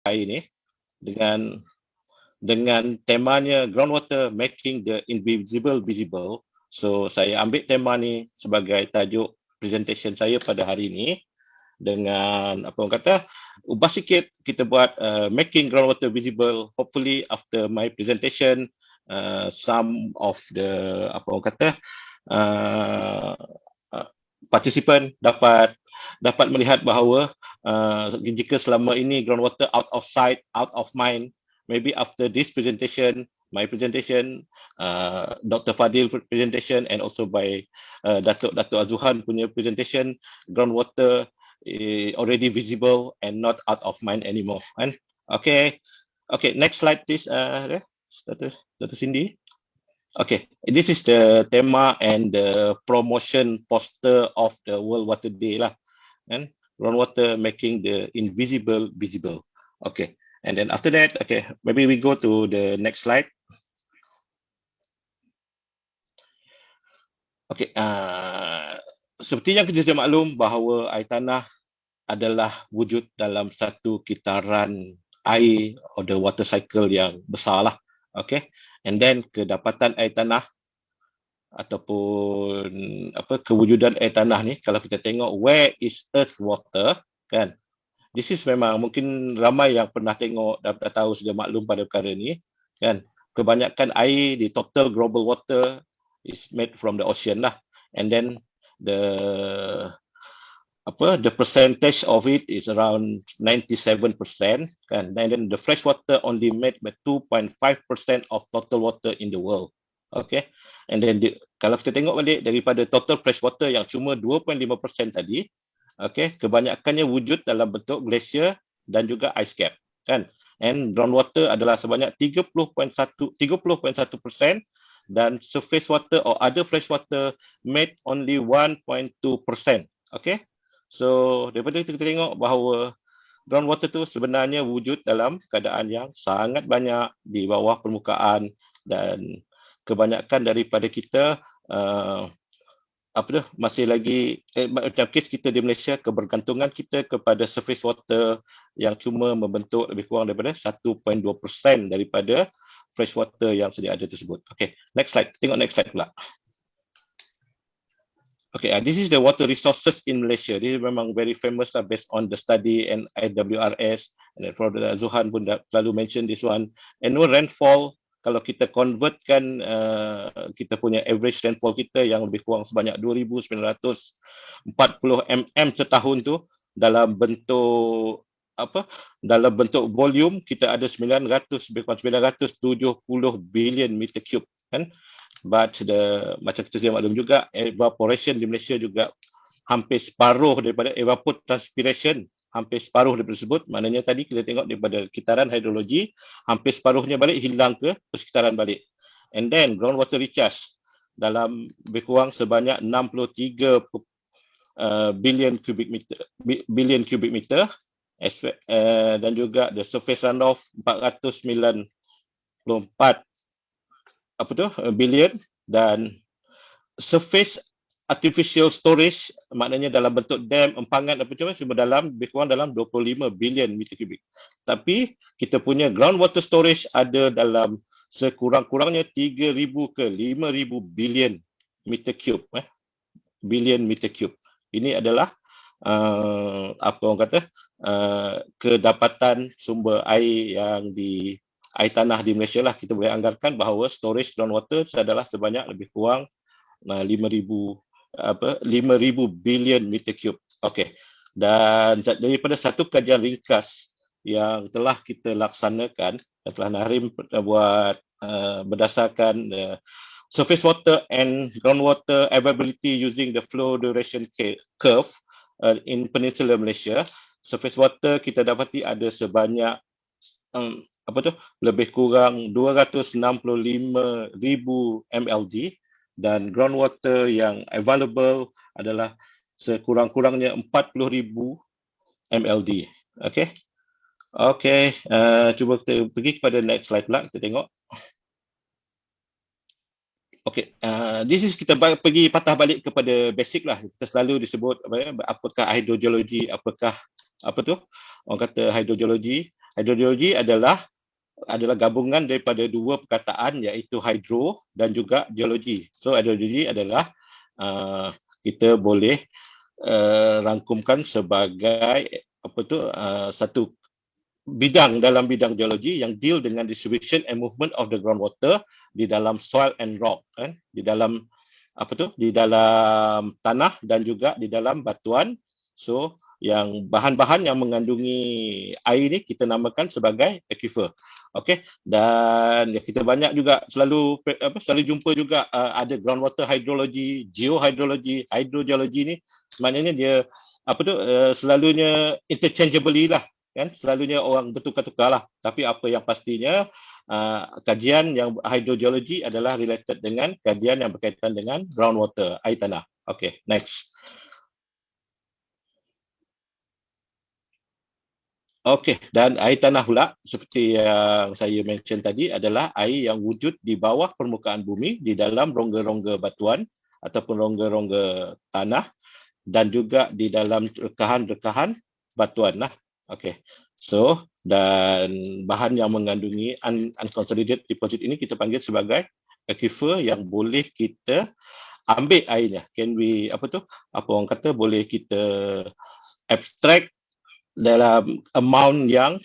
hari ini dengan temanya groundwater making the invisible visible. So saya ambil tema ni sebagai tajuk presentation saya pada hari ini, dengan apa orang kata, ubah sikit kita buat making groundwater visible. Hopefully after my presentation some of the apa orang kata participant dapat melihat bahawa jika selama ini groundwater out of sight, out of mind, maybe after this presentation, my presentation, Dr. Fadhil presentation, and also by Datuk Azuhan punya presentation, groundwater already visible and not out of mind anymore. Kan? Okay, next slide please, Dr. Cindy. Okay, this is the tema and the promotion poster of the World Water Day lah, and groundwater making the invisible visible. Okay, and then after that, okay, maybe we go to the next slide. Okay, seperti yang kita sudah maklum bahawa air tanah adalah wujud dalam satu kitaran air or the water cycle yang besar lah. Okay, and then kedapatan air tanah ataupun kewujudan air tanah ni, kalau kita tengok where is earth water, kan, this is memang mungkin ramai yang pernah tengok dah tahu, sudah maklum pada perkara ni, kan. Kebanyakan air di total global water is made from the ocean lah, and then the percentage of it is around 97%, kan, and then the fresh water only made by 2.5% of total water in the world. Okay, and then kalau kita tengok balik daripada total fresh water yang cuma 2.5% tadi, okay, kebanyakannya wujud dalam bentuk glacier dan juga ice cap, kan, and groundwater adalah sebanyak 30.1%, dan surface water or other fresh water made only 1.2%. Okay, so daripada kita tengok bahawa groundwater tu sebenarnya wujud dalam keadaan yang sangat banyak di bawah permukaan, dan kebanyakan daripada kita masih lagi macam kes kita di Malaysia, kebergantungan kita kepada surface water yang cuma membentuk lebih kurang daripada 1.2% daripada fresh water yang sedia ada tersebut. Okay, next slide. Tengok next slide pula. Okay, this is the water resources in Malaysia. This is memang very famous lah, based on the study and IWRS, and then Prof Azuhan pun selalu mention this one. Annual rainfall, kalau kita convertkan kita punya average rainfall kita yang lebih kurang sebanyak 2,940 mm setahun tu, dalam bentuk dalam bentuk volume kita ada 970 billion meter cube, kan. But macam kita sudah maklum juga, evaporation di Malaysia juga hampir separuh daripada evapotranspiration, hampir separuh daripada tersebut. Maknanya tadi kita tengok daripada kitaran hidrologi, hampir separuhnya balik hilang ke persekitaran balik. And then groundwater recharge dalam lebih kurang sebanyak 63 billion cubic meter, dan juga the surface runoff 494 billion, dan surface artificial storage, maknanya dalam bentuk dam, empangan cuma dalam lebih kurang dalam 25 billion meter kubik. Tapi kita punya groundwater storage ada dalam sekurang-kurangnya 3,000 ke 5,000 billion meter cube, billion meter cube. Ini adalah kedapatan sumber air yang di air tanah di Malaysia lah. Kita boleh anggarkan bahawa storage groundwater adalah sebanyak lebih kurang 5,000 billion meter cube. Okay. Dan daripada satu kajian ringkas yang telah kita laksanakan, yang telah Nahrim buat berdasarkan surface water and groundwater availability using the flow duration curve in Peninsula Malaysia, surface water kita dapati ada sebanyak lebih kurang 265,000 mld, dan groundwater yang available adalah sekurang-kurangnya 40,000 mld. Okay. Okay, cuba kita pergi kepada next slide pula, kita tengok. Okay, this is kita pergi patah balik kepada basic lah. Kita selalu disebut apakah hidrogeologi, apakah orang kata hidrogeologi. Hidrogeologi adalah gabungan daripada dua perkataan, iaitu hydro dan juga geologi. So hidrogeologi adalah kita boleh rangkumkan sebagai satu bidang dalam bidang geologi yang deal dengan distribution and movement of the groundwater di dalam soil and rock, di dalam di dalam tanah dan juga di dalam batuan. So yang bahan-bahan yang mengandungi air ni kita namakan sebagai aquifer. Okey, dan kita banyak juga selalu jumpa juga ada groundwater hydrology, geohydrology, hydrogeology ni maknanya dia selalunya interchangeably lah, kan, selalunya orang bertukar-tukar lah, tapi apa yang pastinya kajian yang hydrogeology adalah related dengan kajian yang berkaitan dengan groundwater, air tanah. Okay, next. Okey, dan air tanah pula seperti yang saya mention tadi adalah air yang wujud di bawah permukaan bumi di dalam rongga-rongga batuan ataupun rongga-rongga tanah dan juga di dalam rekahan-rekahan batuan lah. Okey. So, dan bahan yang mengandungi unconsolidated deposit ini kita panggil sebagai aquifer yang boleh kita ambil airnya. Can we orang kata boleh kita abstract dalam amount yang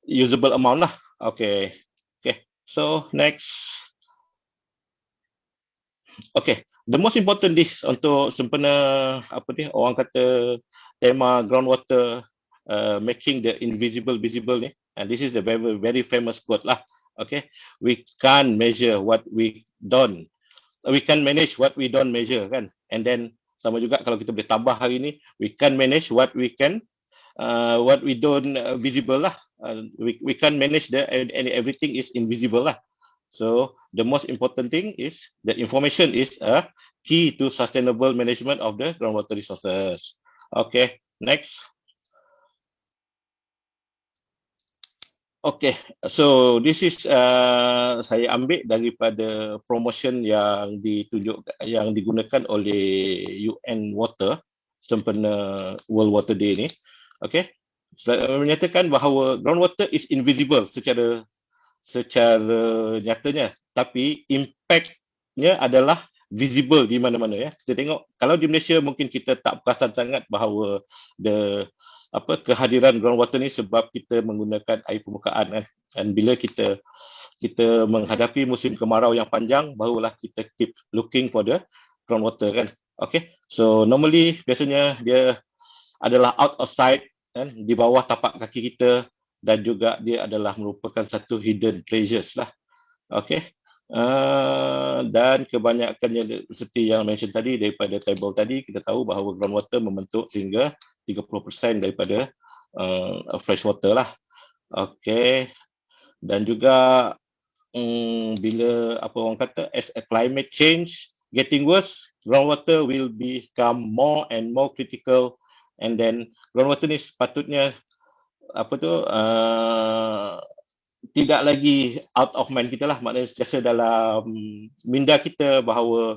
usable amount lah. Okay. Okay. So next. Okay. The most important this untuk sempena orang kata tema groundwater making the invisible visible ni. And this is the very, very famous quote lah. Okay. We can't measure what we don't. We can manage what we don't measure, kan. And then sama juga kalau kita boleh tambah hari ni, we can manage what we can what we don't visible lah. We can manage and everything is invisible lah. So the most important thing is that information is a key to sustainable management of the groundwater resources. Okay, next. Okay, so this is saya ambil daripada promotion yang digunakan oleh UN Water sempena World Water Day ni. Okay, menyatakan bahawa groundwater is invisible secara nyatanya, tapi impact-nya adalah visible di mana-mana, ya. Kita tengok kalau di Malaysia mungkin kita tak perasan sangat bahawa kehadiran groundwater ni sebab kita menggunakan air permukaan, kan. Dan bila kita menghadapi musim kemarau yang panjang, barulah kita keep looking for the groundwater, kan. Okay, so normally biasanya dia adalah out of sight, kan, di bawah tapak kaki kita, dan juga dia adalah merupakan satu hidden treasures lah. Okey. Dan kebanyakannya seperti yang mention tadi daripada table tadi, kita tahu bahawa groundwater membentuk sehingga 30% daripada fresh water lah. Okey. Dan juga bila orang kata as a climate change getting worse, groundwater will become more and more critical. And then groundwater ni sepatutnya tidak lagi out of mind kita lah, maknanya sentiasa dalam minda kita bahawa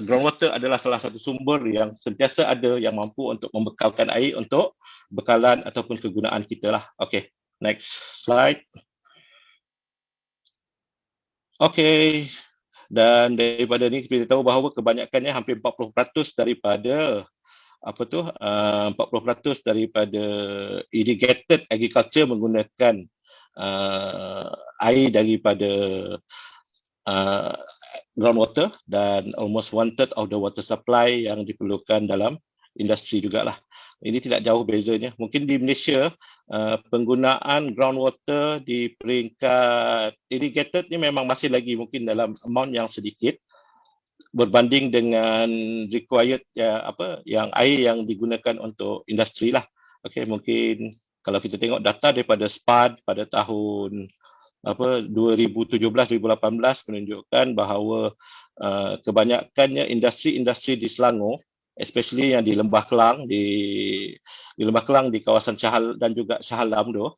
groundwater adalah salah satu sumber yang sentiasa ada yang mampu untuk membekalkan air untuk bekalan ataupun kegunaan kita lah. Okay, next slide. Okay, dan daripada ni kita tahu bahawa kebanyakannya hampir 40% daripada 40% daripada irrigated agriculture menggunakan air daripada groundwater, dan almost 1/3 of the water supply yang diperlukan dalam industri jugalah. Ini tidak jauh bezanya. Mungkin di Malaysia penggunaan groundwater di peringkat irrigated ni memang masih lagi mungkin dalam amount yang sedikit berbanding dengan required yang air yang digunakan untuk industri lah. Okay, mungkin kalau kita tengok data daripada SPAD pada tahun 2017-2018 menunjukkan bahawa kebanyakannya industri-industri di Selangor, especially yang di Lembah Kelang, di Lembah Kelang di kawasan Shah dan juga Shah Alam tu,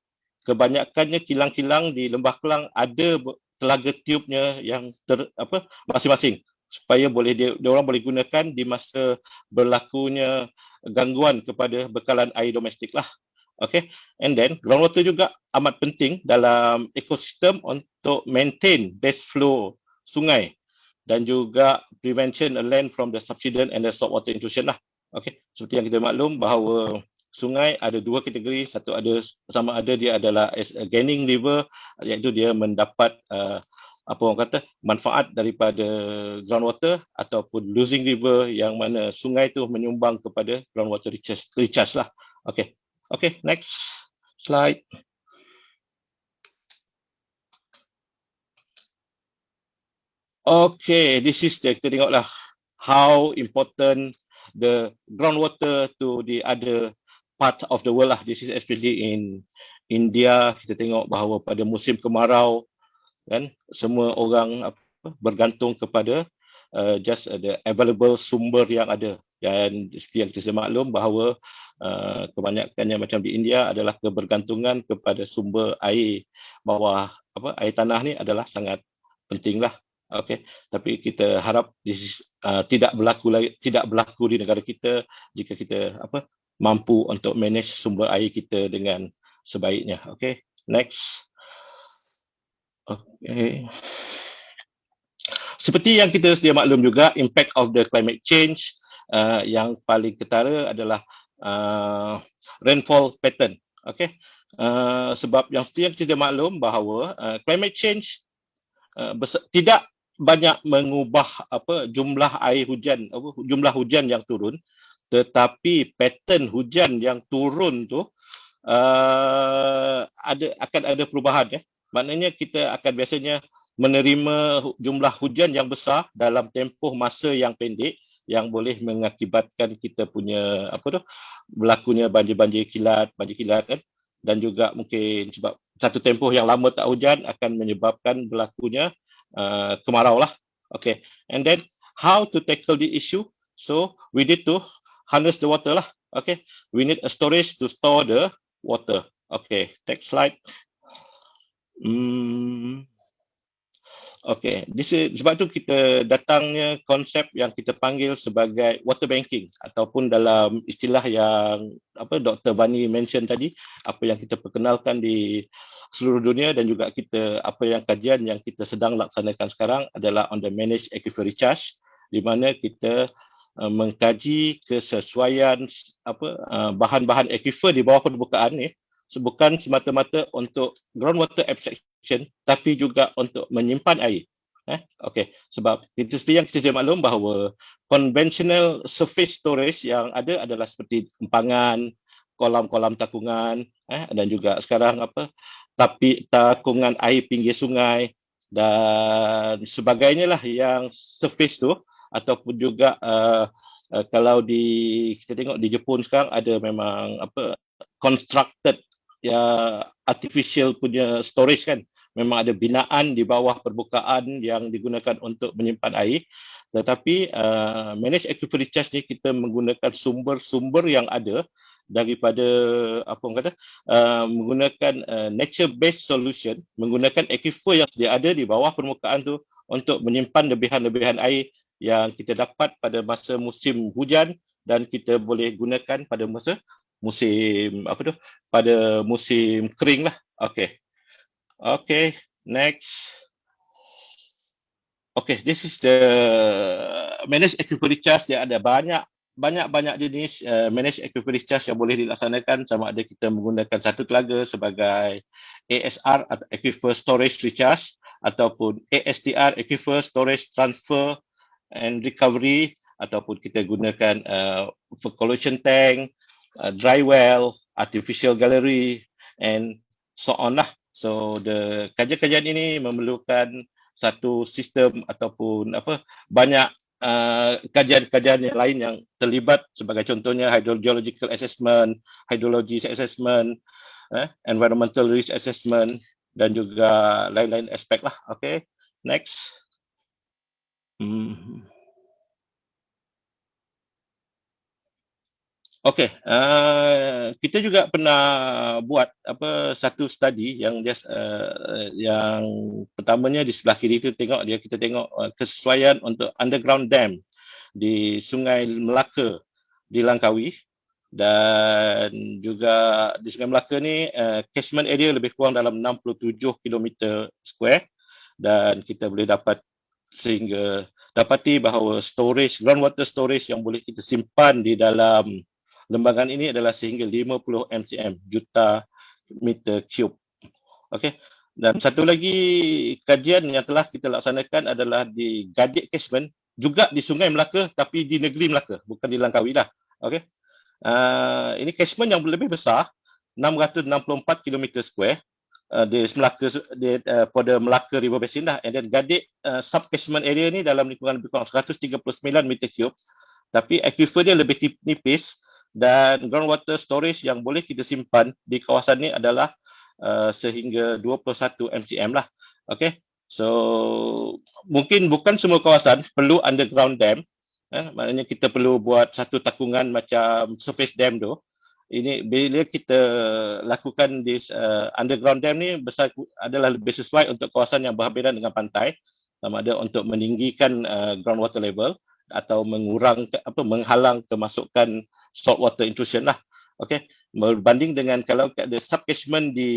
kebanyakannya kilang-kilang di Lembah Kelang ada telaga tiubnya yang masing-masing, supaya dia orang boleh gunakan di masa berlakunya gangguan kepada bekalan air domestik lah. Okay, and then groundwater juga amat penting dalam ekosistem untuk maintain base flow sungai dan juga prevention a land from the subsidence and the saltwater intrusion lah. Okay, seperti yang kita maklum bahawa sungai ada dua kategori, satu ada sama ada dia adalah as a gaining river, iaitu dia mendapat apa orang kata manfaat daripada groundwater, ataupun losing river yang mana sungai tu menyumbang kepada groundwater recharge lah. Okay. Okay, next slide. Okay, this is kita tengoklah how important the groundwater to the other part of the world lah. This is especially in India. Kita tengok bahawa pada musim kemarau kan semua orang bergantung kepada just the available sumber yang ada, dan seperti yang kita maklum bahawa kebanyakannya macam di India adalah kebergantungan kepada sumber air bawah air tanah ni adalah sangat pentinglah. Okey, tapi kita harap tidak berlaku di negara kita jika kita mampu untuk manage sumber air kita dengan sebaiknya. Okey, next. Okay. Seperti yang kita sedia maklum juga, impact of the climate change yang paling ketara adalah rainfall pattern. Okay. Sebab yang sedia kita maklum bahawa climate change tidak banyak mengubah jumlah air hujan, jumlah hujan yang turun, tetapi pattern hujan yang turun tu akan ada perubahan ya. Maknanya kita akan biasanya menerima jumlah hujan yang besar dalam tempoh masa yang pendek yang boleh mengakibatkan kita punya berlakunya banjir kilat kan, dan juga mungkin sebab satu tempoh yang lama tak hujan akan menyebabkan berlakunya kemarau lah. Okay, and then how to tackle the issue? So we need to harness the water lah. Okay, we need a storage to store the water. Okay, next slide. Okay, sebab tu kita datangnya konsep yang kita panggil sebagai water banking, ataupun dalam istilah yang Dr. Vani mention tadi, apa yang kita perkenalkan di seluruh dunia dan juga kita kajian yang kita sedang laksanakan sekarang adalah on the managed aquifer recharge, di mana kita mengkaji kesesuaian bahan-bahan aquifer di bawah permukaan ni, bukan semata-mata untuk groundwater abstraction tapi juga untuk menyimpan air. Okay, sebab itu seperti yang kita maklum bahawa conventional surface storage yang ada adalah seperti empangan, kolam-kolam takungan, dan juga sekarang takungan air pinggir sungai dan sebagainya lah yang surface tu, ataupun juga kalau kita tengok di Jepun sekarang ada memang constructed artificial punya storage kan, memang ada binaan di bawah permukaan yang digunakan untuk menyimpan air. Tetapi managed aquifer recharge ni kita menggunakan sumber-sumber yang ada daripada menggunakan nature based solution, menggunakan aquifer yang sedia ada di bawah permukaan tu untuk menyimpan lebihan-lebihan air yang kita dapat pada masa musim hujan dan kita boleh gunakan pada masa musim pada musim kering lah. Okay. Okay, next. Okay, this is the managed aquifer recharge. Dia ada banyak jenis managed aquifer recharge yang boleh dilaksanakan, sama ada kita menggunakan satu telaga sebagai ASR atau aquifer storage recharge, ataupun ASTR aquifer storage transfer and recovery, ataupun kita gunakan collection tank, dry well, artificial gallery, and so on lah. So the kajian-kajian ini memerlukan satu sistem ataupun banyak kajian-kajian yang lain yang terlibat, sebagai contohnya hydrogeological assessment, hydrology assessment, environmental risk assessment, dan juga lain-lain aspek lah. Okay, next. Okay, kita juga pernah buat satu study yang yang pertamanya di sebelah kiri itu kita tengok kesesuaian untuk underground dam di Sungai Melaka di Langkawi. Dan juga di Sungai Melaka ni catchment area lebih kurang dalam 67 km square, dan kita boleh dapati bahawa groundwater storage yang boleh kita simpan di dalam lembagan ini adalah sehingga 50 mcm, juta meter cube. Okey. Dan satu lagi kajian yang telah kita laksanakan adalah di Gadik catchment, juga di Sungai Melaka tapi di negeri Melaka, bukan di Langkawi lah. Okey. Ini catchment yang lebih besar, 664 km square di Melaka, pada Melaka River Basin lah. And then Gadik sub catchment area ni dalam lingkungan lebih kurang 139 meter cube, tapi aquifer dia lebih nipis, dan groundwater storage yang boleh kita simpan di kawasan ni adalah sehingga 21 mcm lah. Okay, so mungkin bukan semua kawasan perlu underground dam. Maknanya kita perlu buat satu takungan macam surface dam tu. Ini bila kita lakukan this underground dam ni adalah lebih sesuai untuk kawasan yang berhampiran dengan pantai, sama ada untuk meninggikan groundwater level atau menghalang kemasukan saltwater intrusion lah. Okey, berbanding dengan kalau ada subcatchment di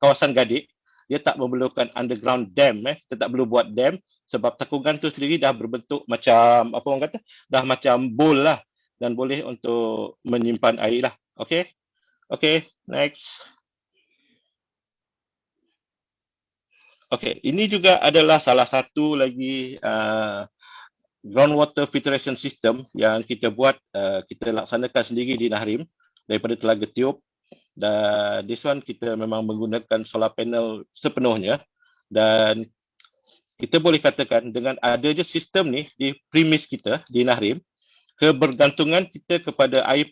kawasan Gadik, dia tak memerlukan underground dam. Kita tak perlu buat dam sebab takungan tu sendiri dah berbentuk macam apa orang kata, dah macam bowl lah, dan boleh untuk menyimpan air lah. Okey. Okey, next. Okey, ini juga adalah salah satu lagi groundwater filtration system yang kita buat, kita laksanakan sendiri di Nahrim daripada Telaga Tiup. Dan this one kita memang menggunakan solar panel sepenuhnya, dan kita boleh katakan dengan adanya sistem ni di premis kita di Nahrim, kebergantungan kita kepada air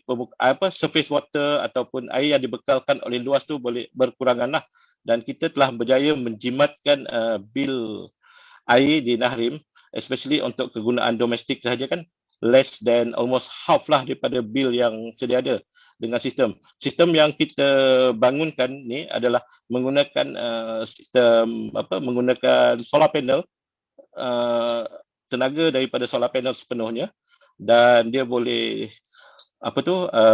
surface water ataupun air yang dibekalkan oleh luas tu boleh berkurangan lah. Dan kita telah berjaya menjimatkan bil air di Nahrim, especially untuk kegunaan domestik sahaja kan, less than almost half lah daripada bil yang sedia ada. Dengan sistem yang kita bangunkan ni adalah menggunakan menggunakan solar panel, tenaga daripada solar panel sepenuhnya, dan dia boleh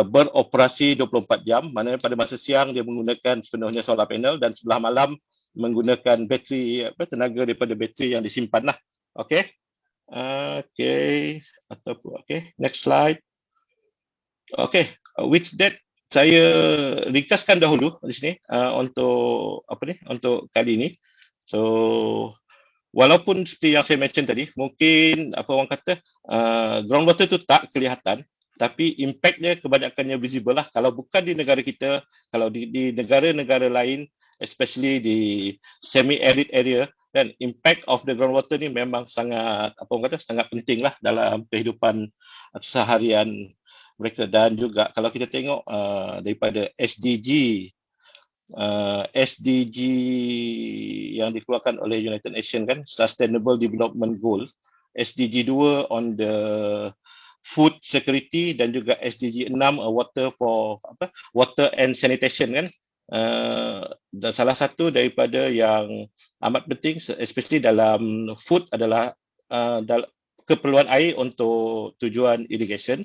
beroperasi 24 jam. Maknanya pada masa siang dia menggunakan sepenuhnya solar panel, dan sebelah malam menggunakan bateri, tenaga daripada bateri yang disimpan lah. Okey. Okey, next slide. Okey, with that saya ringkaskan dahulu di sini untuk untuk kali ini. So walaupun seperti yang saya mention tadi, mungkin orang kata groundwater tu tak kelihatan, tapi impact-nya kebanyakannya visible lah. Kalau bukan di negara kita, kalau di negara-negara lain, especially di semi-arid area, dan impact of the groundwater ni memang sangat sangat penting lah dalam kehidupan seharian mereka. Dan juga kalau kita tengok daripada SDG yang dikeluarkan oleh United Nations kan, Sustainable Development Goal, SDG 2 on the food security, dan juga SDG 6 water and sanitation kan. Dan salah satu daripada yang amat penting, especially dalam food, adalah keperluan air untuk tujuan irrigation,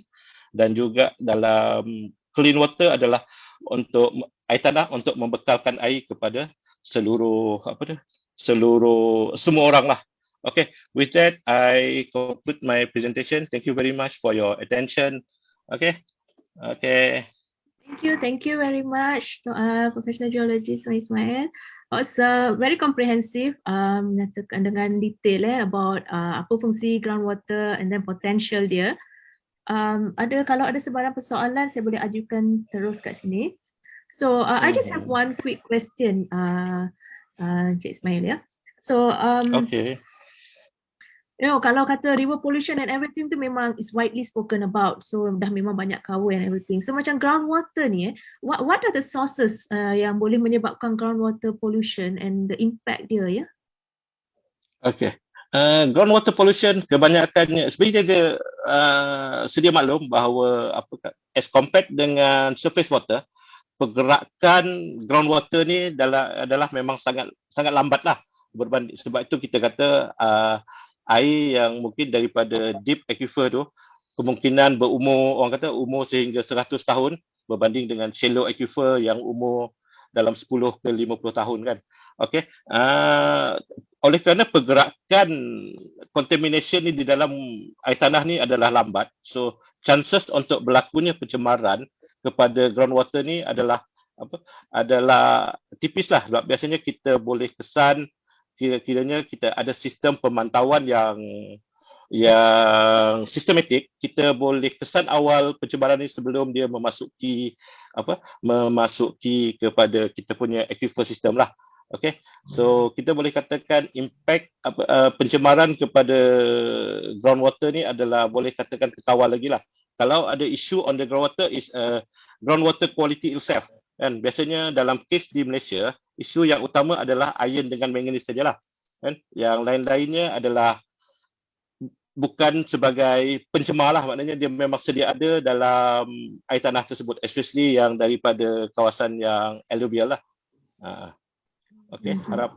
dan juga dalam clean water adalah untuk air tanah untuk membekalkan air kepada semua orang lah. Okay, with that I conclude my presentation. Thank you very much for your attention. Okay. Thank you very much, Professional Geologist Ismail. It's very comprehensive, menyatakan dengan detail about apa fungsi groundwater and then potential dia. Kalau ada sebarang persoalan, saya boleh ajukan terus kat sini. So I just have one quick question, Cik Ismail ya. So Okay. Kalau kata river pollution and everything tu memang is widely spoken about, so dah memang banyak cover and everything. So macam groundwater ni, what are the sources yang boleh menyebabkan groundwater pollution and the impact dia ya? Okay. Groundwater pollution kebanyakannya sebenarnya dia sedia maklum bahawa as compared dengan surface water, pergerakan groundwater ni adalah memang sangat lambat lah berbanding. Sebab itu kita kata air yang mungkin daripada deep aquifer tu kemungkinan berumur, orang kata umur sehingga 100 tahun berbanding dengan shallow aquifer yang umur dalam 10 ke 50 tahun kan. Okey. Oleh kerana pergerakan contamination ni di dalam air tanah ni adalah lambat. So chances untuk berlakunya pencemaran kepada groundwater ni adalah adalah tipis lah. Sebab biasanya kita boleh kesan kiranya kita ada sistem pemantauan yang sistematik. Kita boleh kesan awal pencemaran ini sebelum dia memasuki kepada kita punya aquifer system lah. Okay, so kita boleh katakan impact pencemaran kepada groundwater ni adalah boleh katakan kekawal lagi lah. Kalau ada isu on the groundwater is groundwater quality itself. Kan biasanya dalam kes di Malaysia, isu yang utama adalah iron dengan manganese sajalah. Kan yang lain-lainnya adalah bukan sebagai pencemar lah, maknanya dia memang sedia ada dalam air tanah tersebut, especially yang daripada kawasan yang alluvial lah. Okey, harap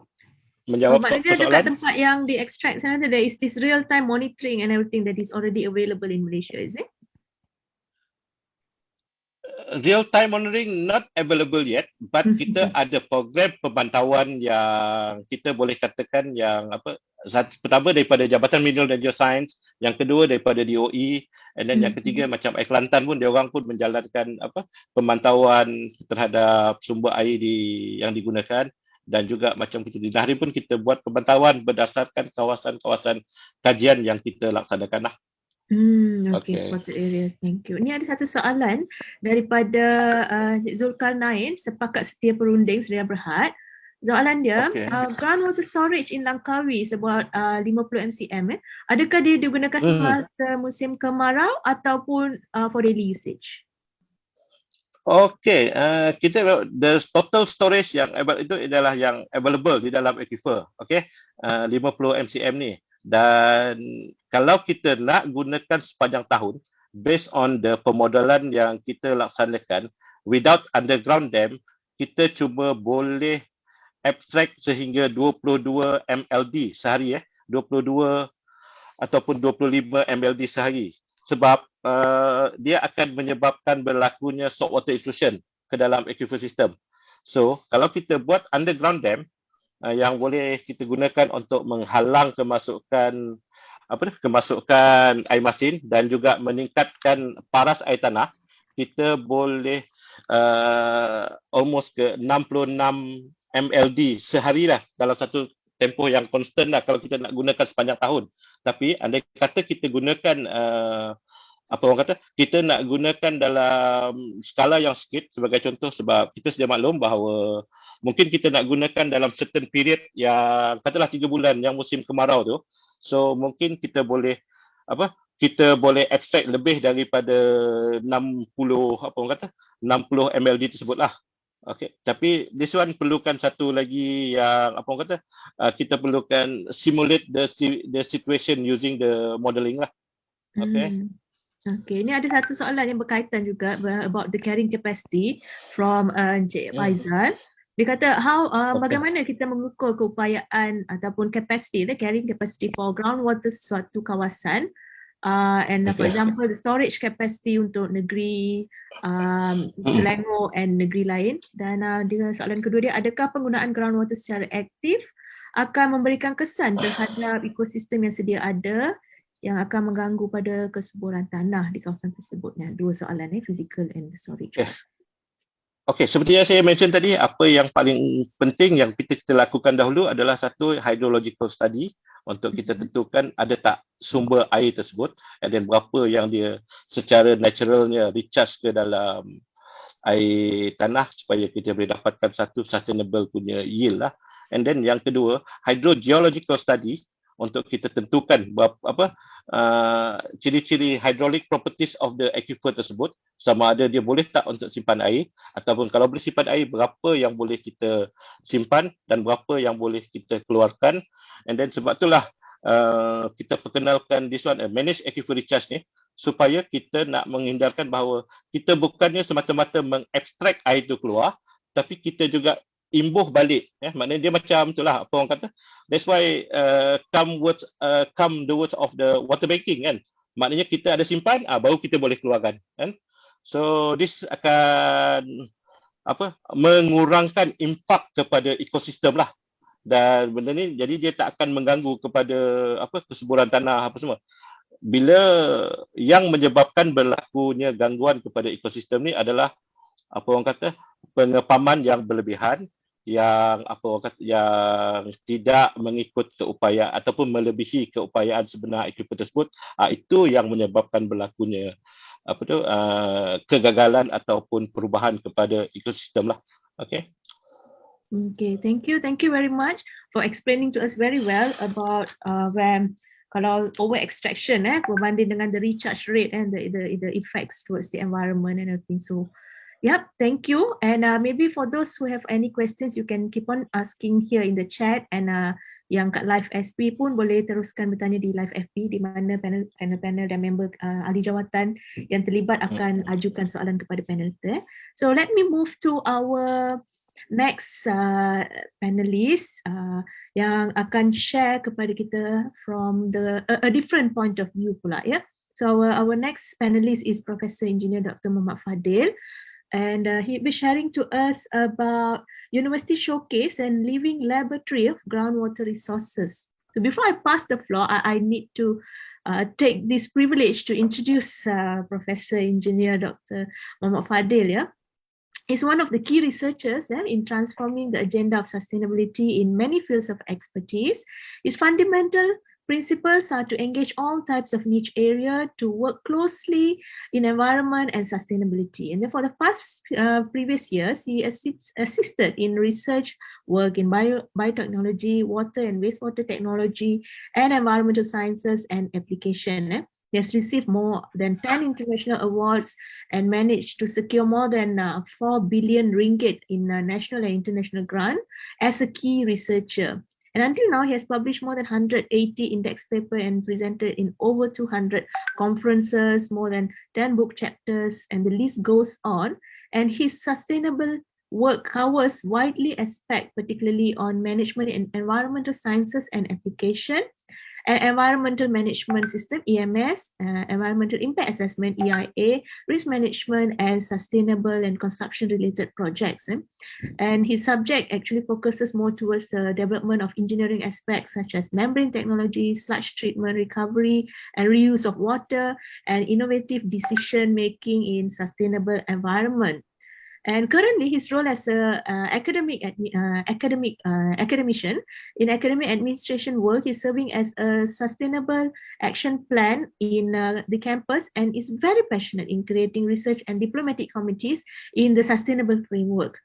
menjawab maknanya soalan. dekat tempat yang di extract sana there is this real time monitoring and everything that is already available in Malaysia, is it? Real time monitoring not available yet, but kita ada program pemantauan yang kita boleh katakan yang pertama daripada Jabatan Mineral dan Geoscience, yang kedua daripada DOE, and then yang ketiga macam Air Kelantan pun dia orang pun menjalankan pemantauan terhadap sumber air yang digunakan, dan juga macam kita di Nahri pun kita buat pemantauan berdasarkan kawasan-kawasan kajian yang kita laksanakan lah. Okay, spotted areas. Thank you. Ini ada satu soalan daripada Zulkarnain, sepakat setia perunding Sedia Berhad. Soalan dia, groundwater storage in Langkawi sebuah 50 mcm, adakah dia digunakan semasa musim kemarau ataupun for daily usage? Okay, kita the total storage yang itu adalah yang available di dalam aquifer. Okay, 50 mcm ni. Dan kalau kita nak gunakan sepanjang tahun, based on the pemodelan yang kita laksanakan, without underground dam, kita cuma boleh abstract sehingga 22 mld sehari, 22 ataupun 25 mld sehari. Sebab dia akan menyebabkan berlakunya saltwater intrusion ke dalam aquifer system. So, kalau kita buat underground dam, yang boleh kita gunakan untuk menghalang kemasukan air masin dan juga meningkatkan paras air tanah, kita boleh almost ke 66 mld sehari lah, dalam satu tempoh yang konstan lah kalau kita nak gunakan sepanjang tahun. Tapi andai kata kita gunakan kita nak gunakan dalam skala yang sikit, sebagai contoh, sebab kita sedia maklum bahawa mungkin kita nak gunakan dalam certain period yang katalah 3 bulan yang musim kemarau tu. So mungkin kita boleh abstract lebih daripada 60 mld tersebut lah. Okay. Tapi this one perlukan satu lagi yang kita perlukan simulate the situation using the modeling lah. Okay. Okay, ini ada satu soalan yang berkaitan juga about the carrying capacity from Encik Faizal. Dia kata bagaimana kita mengukur keupayaan ataupun capacity, the carrying capacity for groundwater suatu kawasan, and for example the storage capacity untuk negeri Selangor and negeri lain. Dan soalan kedua dia, adakah penggunaan groundwater secara aktif akan memberikan kesan terhadap ekosistem yang sedia ada yang akan mengganggu pada kesuburan tanah di kawasan tersebut. Dua soalan, physical and storage. Okay, seperti yang saya mention tadi, apa yang paling penting yang kita lakukan dahulu adalah satu hydrological study untuk kita tentukan ada tak sumber air tersebut dan berapa yang dia secara naturalnya recharge ke dalam air tanah supaya kita boleh dapatkan satu sustainable punya yield lah. And then yang kedua, hydrogeological study untuk kita tentukan ciri-ciri hydraulic properties of the aquifer tersebut, sama ada dia boleh tak untuk simpan air, ataupun kalau boleh simpan air, berapa yang boleh kita simpan dan berapa yang boleh kita keluarkan. And then sebab itulah kita perkenalkan this one, manage aquifer recharge ni, supaya kita nak menghindarkan bahawa kita bukannya semata-mata mengabstract air itu keluar, tapi kita juga imbuh balik, maknanya dia macam itulah that's why come the words of the water banking kan. maknanya kita ada simpan, baru kita boleh keluarkan, kan? So this akan mengurangkan impak kepada ekosistem lah, dan benda ni jadi dia tak akan mengganggu kepada kesuburan tanah apa semua. Bila yang menyebabkan berlakunya gangguan kepada ekosistem ni adalah orang kata pengepaman yang berlebihan, yang yang tidak mengikut keupayaan ataupun melebihi keupayaan sebenar equipment tersebut. Itu yang menyebabkan berlakunya kegagalan ataupun perubahan kepada ekosistem lah. Okay. Okay, thank you very much for explaining to us very well about when kalau over extraction berbanding dengan the recharge rate and the effects towards the environment and everything. So yep, thank you. And maybe for those who have any questions, you can keep on asking here in the chat, and yang kat live SP pun boleh teruskan bertanya di live FB, di mana panel dan member ahli jawatan yang terlibat akan ajukan soalan kepada panel kita. So let me move to our next panelist yang akan share kepada kita from a different point of view pula, ya. So our next panelist is Professor Engineer Dr. Mohd Fadhil, and he'll be sharing to us about University Showcase and Living Laboratory of Groundwater Resources. So before I pass the floor, I need to take this privilege to introduce Professor Engineer Dr. Mohd Fadhil, ya. Is one of the key researchers in transforming the agenda of sustainability in many fields of expertise. His fundamental principles are to engage all types of niche area to work closely in environment and sustainability. And then for the past previous years, he assisted in research work in biotechnology, water and wastewater technology, and environmental sciences and application. He has received more than 10 international awards and managed to secure more than 4 billion ringgit in national and international grant as a key researcher. And until now, he has published more than 180 index papers and presented in over 200 conferences, more than 10 book chapters, and the list goes on. And his sustainable work covers widely aspects, particularly on management in environmental sciences and application, environmental management system, EMS, environmental impact assessment, EIA, risk management, and sustainable and construction-related projects. And his subject actually focuses more towards the development of engineering aspects such as membrane technology, sludge treatment, recovery, and reuse of water, and innovative decision-making in sustainable environment. And currently, his role as an academician in academic administration work is serving as a sustainable action plan in the campus, and is very passionate in creating research and diplomatic committees in the sustainable framework.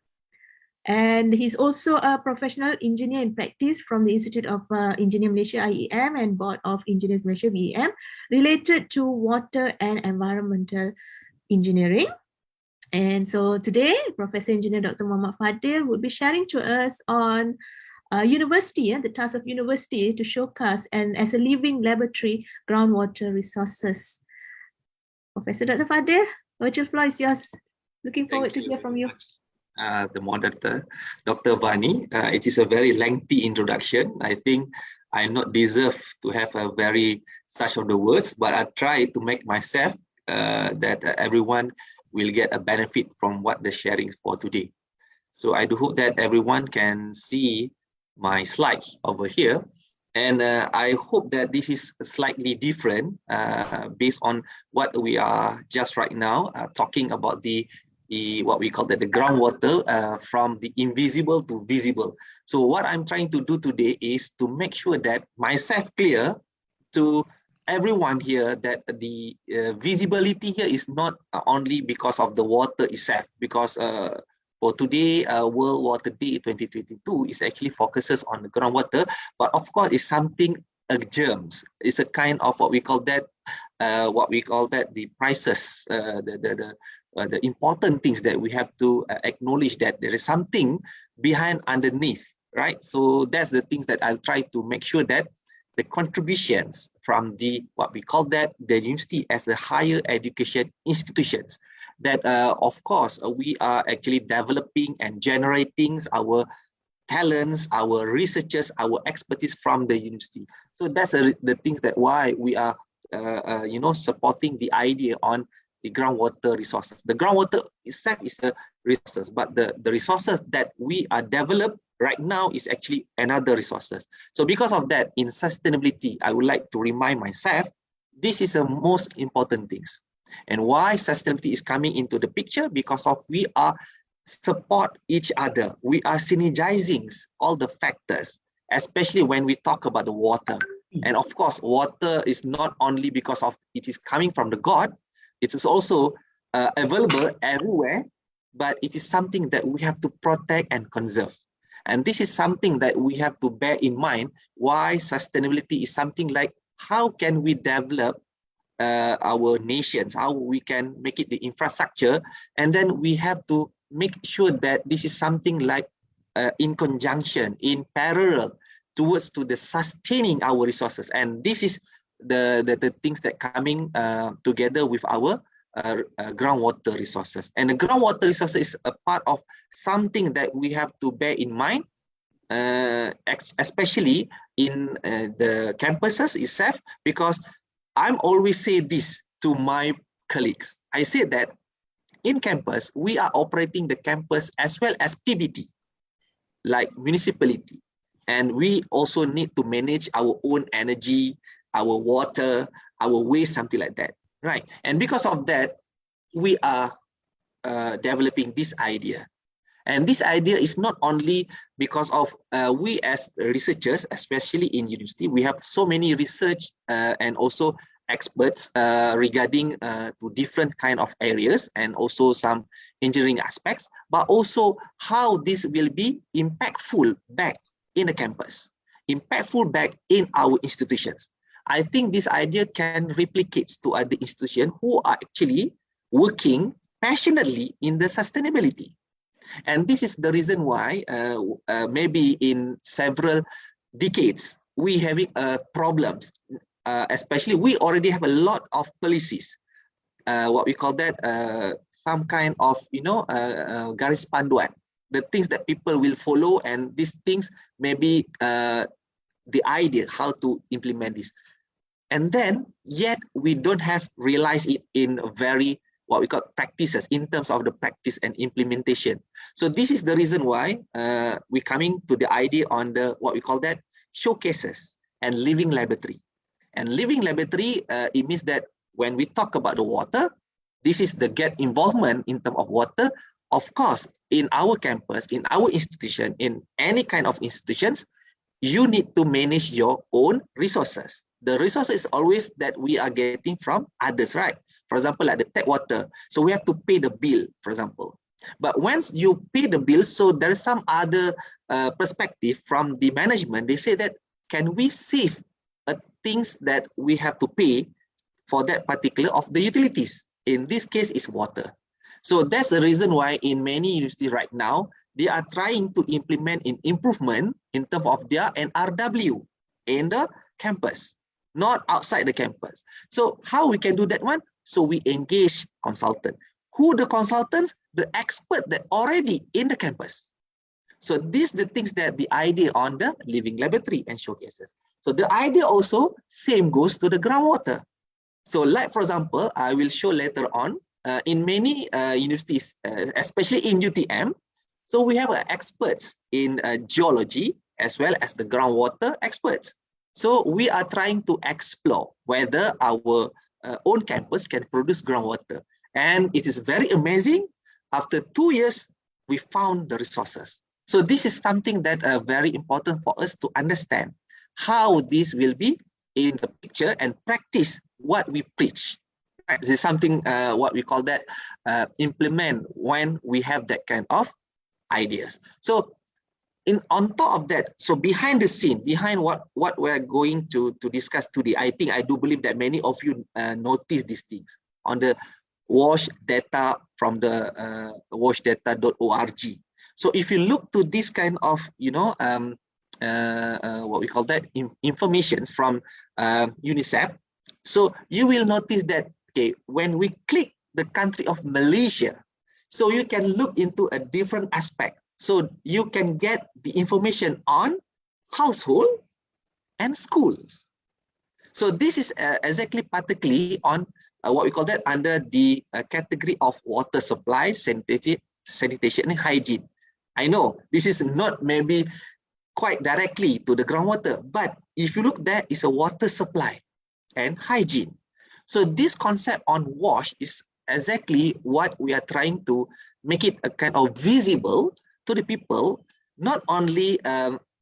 And he's also a professional engineer in practice from the Institute of Engineers Malaysia, IEM, and Board of Engineers Malaysia, BEM, related to water and environmental engineering. And so today, Professor Engineer Dr. Mohd Fadhil would be sharing to us on university, the task of university to showcase and as a living laboratory groundwater resources. Professor Dr. Fadhil, virtual floor is yours. Looking forward to hear from you. The moderator, Dr. Vani. It is a very lengthy introduction. I think I not deserve to have a very such of the words, but I try to make myself that everyone will get a benefit from what the sharing is for today. So I do hope that everyone can see my slides over here. And I hope that this is slightly different based on what we are just right now talking about the what we call the groundwater from the invisible to visible. So what I'm trying to do today is to make sure that myself clear to everyone here that the visibility here is not only because of the water itself, because for today, World Water Day 2022 is actually focuses on the groundwater, but of course it's something germs. It's a kind of what we call that the prices, the important things that we have to acknowledge that there is something behind underneath, right? So that's the things that I'll try to make sure that the contributions from the what we call that the university as a higher education institutions, that of course we are actually developing and generating our talents, our researchers, our expertise from the university. So that's the things that why we are supporting the idea on the groundwater resources. The groundwater itself is a resources, but the resources that we are developed right now is actually another resources. So because of that, in sustainability, I would like to remind myself, this is the most important things. And why sustainability is coming into the picture? Because of we are support each other. We are synergizing all the factors, especially when we talk about the water. And of course, water is not only because of it is coming from the God, it is also available everywhere, but it is something that we have to protect and conserve. And this is something that we have to bear in mind, why sustainability is something like how can we develop our nations, how we can make it the infrastructure, and then we have to make sure that this is something like in conjunction, in parallel towards to the sustaining our resources. And this is the things that coming together with our groundwater resources. And the groundwater resources is a part of something that we have to bear in mind, especially in the campuses itself, because I'm always say this to my colleagues. I say that in campus, we are operating the campus as well as PBT, like municipality. And we also need to manage our own energy, our water, our waste, something like that, right? And because of that, we are developing this idea. And this idea is not only because of we as researchers, especially in university, we have so many research and also experts regarding to different kind of areas and also some engineering aspects, but also how this will be impactful back in the campus, impactful back in our institutions. I think this idea can replicate to other institutions who are actually working passionately in the sustainability. And this is the reason why maybe in several decades, we having problems, especially we already have a lot of policies, what we call that, some kind of, garis panduan, the things that people will follow, and these things maybe the idea how to implement this. And then yet we don't have realized it in a very what we call practices in terms of the practice and implementation. So this is the reason why we're coming to the idea on the what we call that showcases and living laboratory. And living laboratory, it means that when we talk about the water, this is the get involvement in terms of water. Of course, in our campus, in our institution, in any kind of institutions, you need to manage your own resources. The resources is always that we are getting from others, right? For example, like the tap water. So we have to pay the bill, for example. But once you pay the bill, so there is some other perspective from the management. They say that, can we save things that we have to pay for that particular of the utilities? In this case, is water. So that's the reason why in many universities right now, they are trying to implement an improvement in terms of their NRW in the campus, not outside the campus. So how we can do that one? So we engage consultant. Who the consultants? The expert that already in the campus. So these the things that the idea on the living laboratory and showcases. So the idea also same goes to the groundwater. So like for example, I will show later on in many universities, especially in UTM. So we have experts in geology as well as the groundwater experts. So we are trying to explore whether our own campus can produce groundwater. And it is very amazing. After 2 years, we found the resources. So this is something that very important for us to understand how this will be in the picture and practice what we preach. This is something what we call that implement when we have that kind of ideas. So on top of that, so behind the scene, behind what we're going to discuss today, I think I do believe that many of you notice these things on the WASH data from the washdata.org. So if you look to this kind of, what we call that information from UNICEF, so you will notice that, okay, when we click the country of Malaysia, so you can look into a different aspect. So you can get the information on household and schools. So this is exactly particularly on what we call that under the category of water supply, sanitation and hygiene. I know this is not maybe quite directly to the groundwater, but if you look there is a water supply and hygiene. So this concept on wash is exactly what we are trying to make it a kind of visible to the people, not only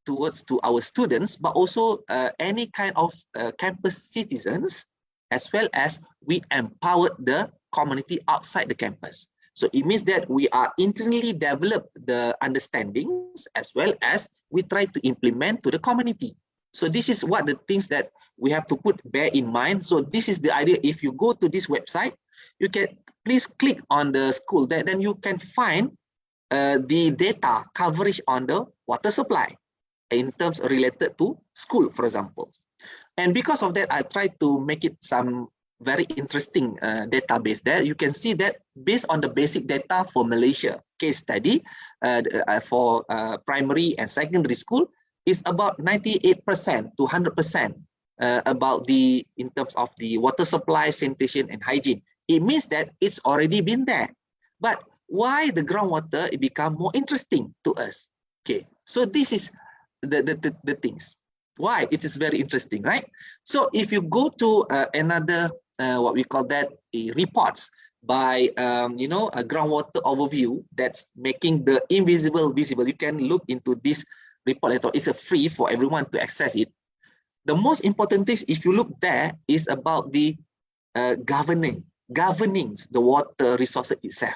towards to our students, but also any kind of campus citizens, as well as we empower the community outside the campus. So it means that we are internally develop the understandings as well as we try to implement to the community. So this is what the things that we have to bear in mind. So this is the idea. If you go to this website, you can please click on the school, then you can find the data coverage on the water supply in terms related to school, for example. And because of that, I try to make it some very interesting database there. You can see that based on the basic data for Malaysia case study for primary and secondary school is about 98% to 100% about the in terms of the water supply, sanitation and hygiene. It means that it's already been there. But why the groundwater it become more interesting to us? Okay, so this is the things. Why it is very interesting, right? So if you go to another what we call that reports by a groundwater overview that's making the invisible visible. You can look into this report later. It's a free for everyone to access it. The most important thing, if you look there, is about the governing the water resources itself.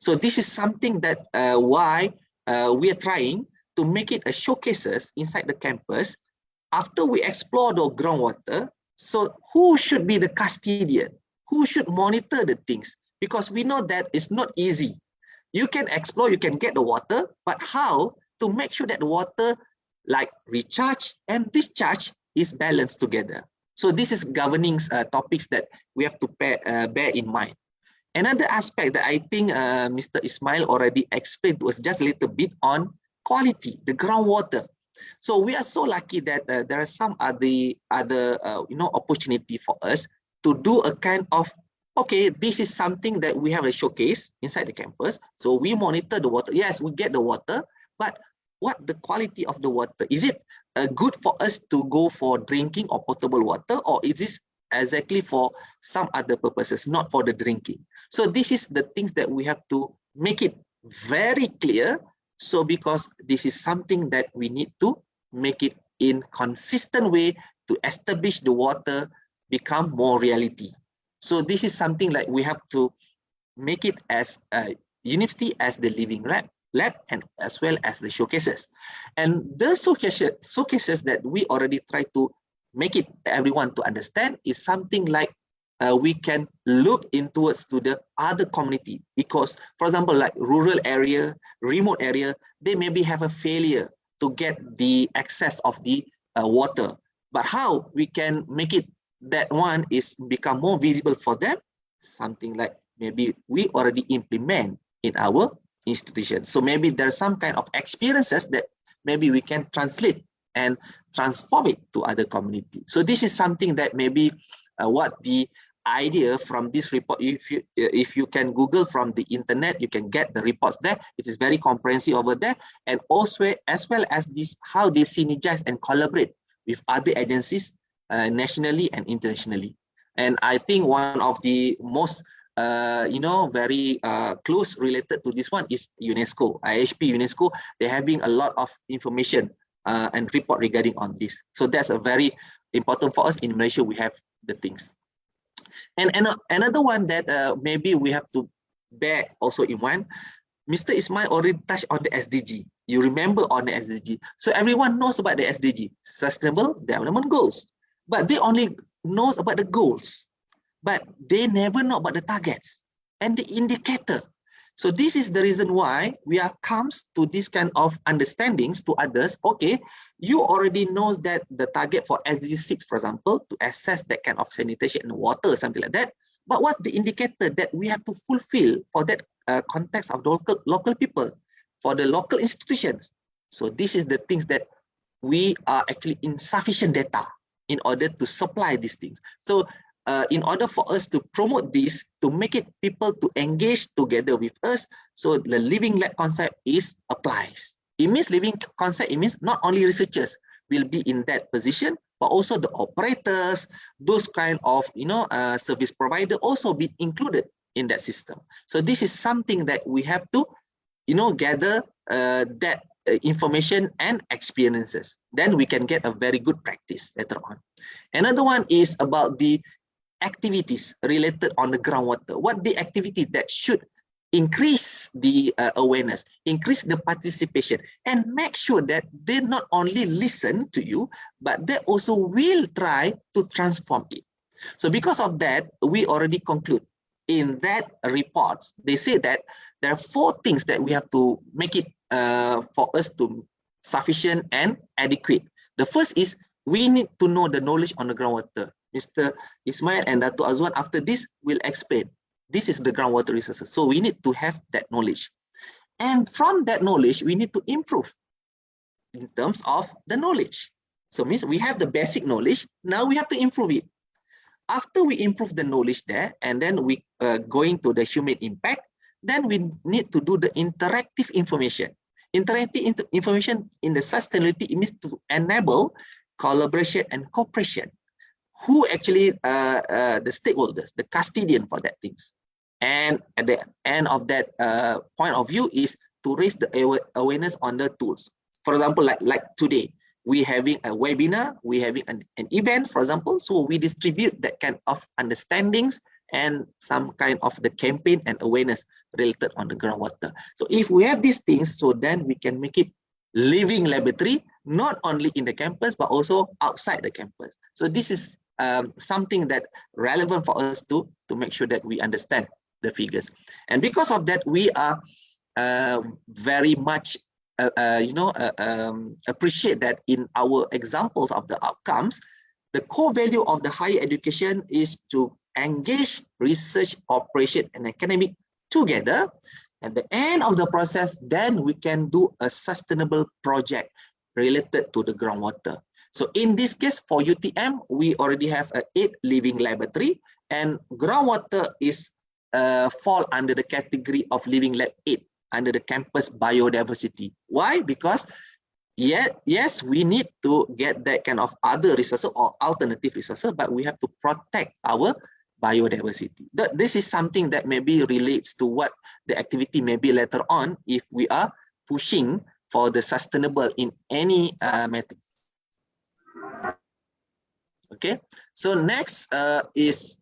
So this is something that why we are trying to make it a showcases inside the campus. After we explore the groundwater, so who should be the custodian? Who should monitor the things? Because we know that it's not easy. You can explore, you can get the water, but how to make sure that the water like recharge and discharge is balanced together. So this is governing topics that we have to bear in mind. Another aspect that I think Mr. Ismail already explained to us just a little bit on quality, the groundwater. So we are so lucky that there are some other opportunity for us to do a kind of, okay, this is something that we have a showcase inside the campus. So we monitor the water. Yes, we get the water, but what the quality of the water? Is it good for us to go for drinking or potable water, or is this exactly for some other purposes, not for the drinking? So this is the things that we have to make it very clear. So because this is something that we need to make it in consistent way to establish the water become more reality. So this is something like we have to make it as a university as the living lab and as well as the showcases. And the showcases that we already try to make it everyone to understand is something like we can look into to the other community, because for example, like rural area, remote area, they maybe have a failure to get the access of the water. But how we can make it that one is become more visible for them? Something like maybe we already implement in our institution. So maybe there's some kind of experiences that maybe we can translate and transform it to other community. So this is something that maybe what the idea from this report, if you can Google from the internet, you can get the reports there. It is very comprehensive over there, and also as well as this how they synergize and collaborate with other agencies nationally and internationally. And I think one of the most very close related to this one is UNESCO, IHP UNESCO. They're having a lot of information and report regarding on this. So that's a very important for us in Malaysia. We have the things. And another one that maybe we have to bear also in mind, Mr. Ismail already touched on the SDG. You remember on the SDG. So everyone knows about the SDG, Sustainable Development Goals. But they only knows about the goals, but they never know about the targets and the indicator. So this is the reason why we are comes to this kind of understandings to others. Okay, you already knows that the target for SDG 6, for example, to assess that kind of sanitation and water, something like that. But what's the indicator that we have to fulfill for that context of the local people, for the local institutions? So this is the things that we are actually insufficient data. in order to supply these things. So in order for us to promote this, to make it people to engage together with us, so the living lab concept is applies. It means living concept, it means not only researchers will be in that position, but also the operators, those kind of service provider also be included in that system. So this is something that we have to gather that information and experiences. Then we can get a very good practice later on. Another one is about the activities related on the groundwater. What the activity that should increase the awareness, increase the participation, and make sure that they not only listen to you, but they also will try to transform it. So because of that, we already conclude in that reports, they say that there are 4 things that we have to make it for us to sufficient and adequate. The first is we need to know the knowledge on the groundwater. Mr. Ismail and Datuk Azuhan after this will explain. This is the groundwater resources. So we need to have that knowledge. And from that knowledge, we need to improve in terms of the knowledge. So means we have the basic knowledge. Now we have to improve it. After we improve the knowledge there, and then we going to the human impact, then we need to do the interactive information. Interactive information in the sustainability, it means to enable collaboration and cooperation. Who actually the stakeholders, the custodian for that things. And at the end of that point of view is to raise the awareness on the tools. For example, like today, we having a webinar, we having an event, for example, so we distribute that kind of understandings and some kind of the campaign and awareness related on the groundwater. So if we have these things, so then we can make it living laboratory, not only in the campus, but also outside the campus. So this is something that relevant for us to make sure that we understand the figures. And because of that, we are very much appreciate that in our examples of the outcomes, the core value of the higher education is to engage research, operation, and academic together. At the end of the process, then we can do a sustainable project related to the groundwater. So in this case, for UTM, we already have an 8 living laboratory, and groundwater is fall under the category of living lab 8 under the campus biodiversity. Why? Because yes, we need to get that kind of other resources or alternative resources, but we have to protect our biodiversity. This is something that maybe relates to what the activity may be later on if we are pushing for the sustainable in any method. Okay, so next is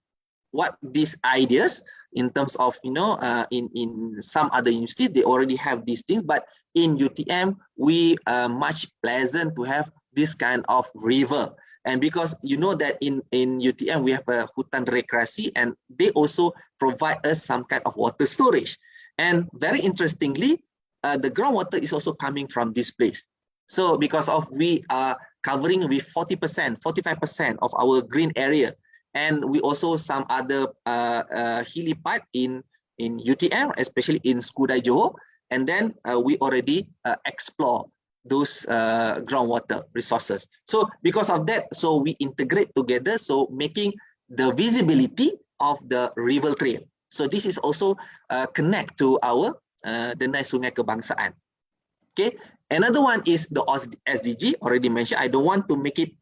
what these ideas in terms of, in some other universities, they already have these things, but in UTM, we are much pleasant to have this kind of river. And because you know that in UTM, we have a hutan rekreasi, and they also provide us some kind of water storage. And very interestingly, the groundwater is also coming from this place. So because of we are covering with 40%, 45% of our green area, and we also some other hilly part in UTM, especially in Skudai Johor, and then we already explore those groundwater resources. So because of that, so we integrate together, so making the visibility of the river trail. So this is also connect to our Denai Sungai Kebangsaan. Okay, another one is the SDG, already mentioned. I don't want to make it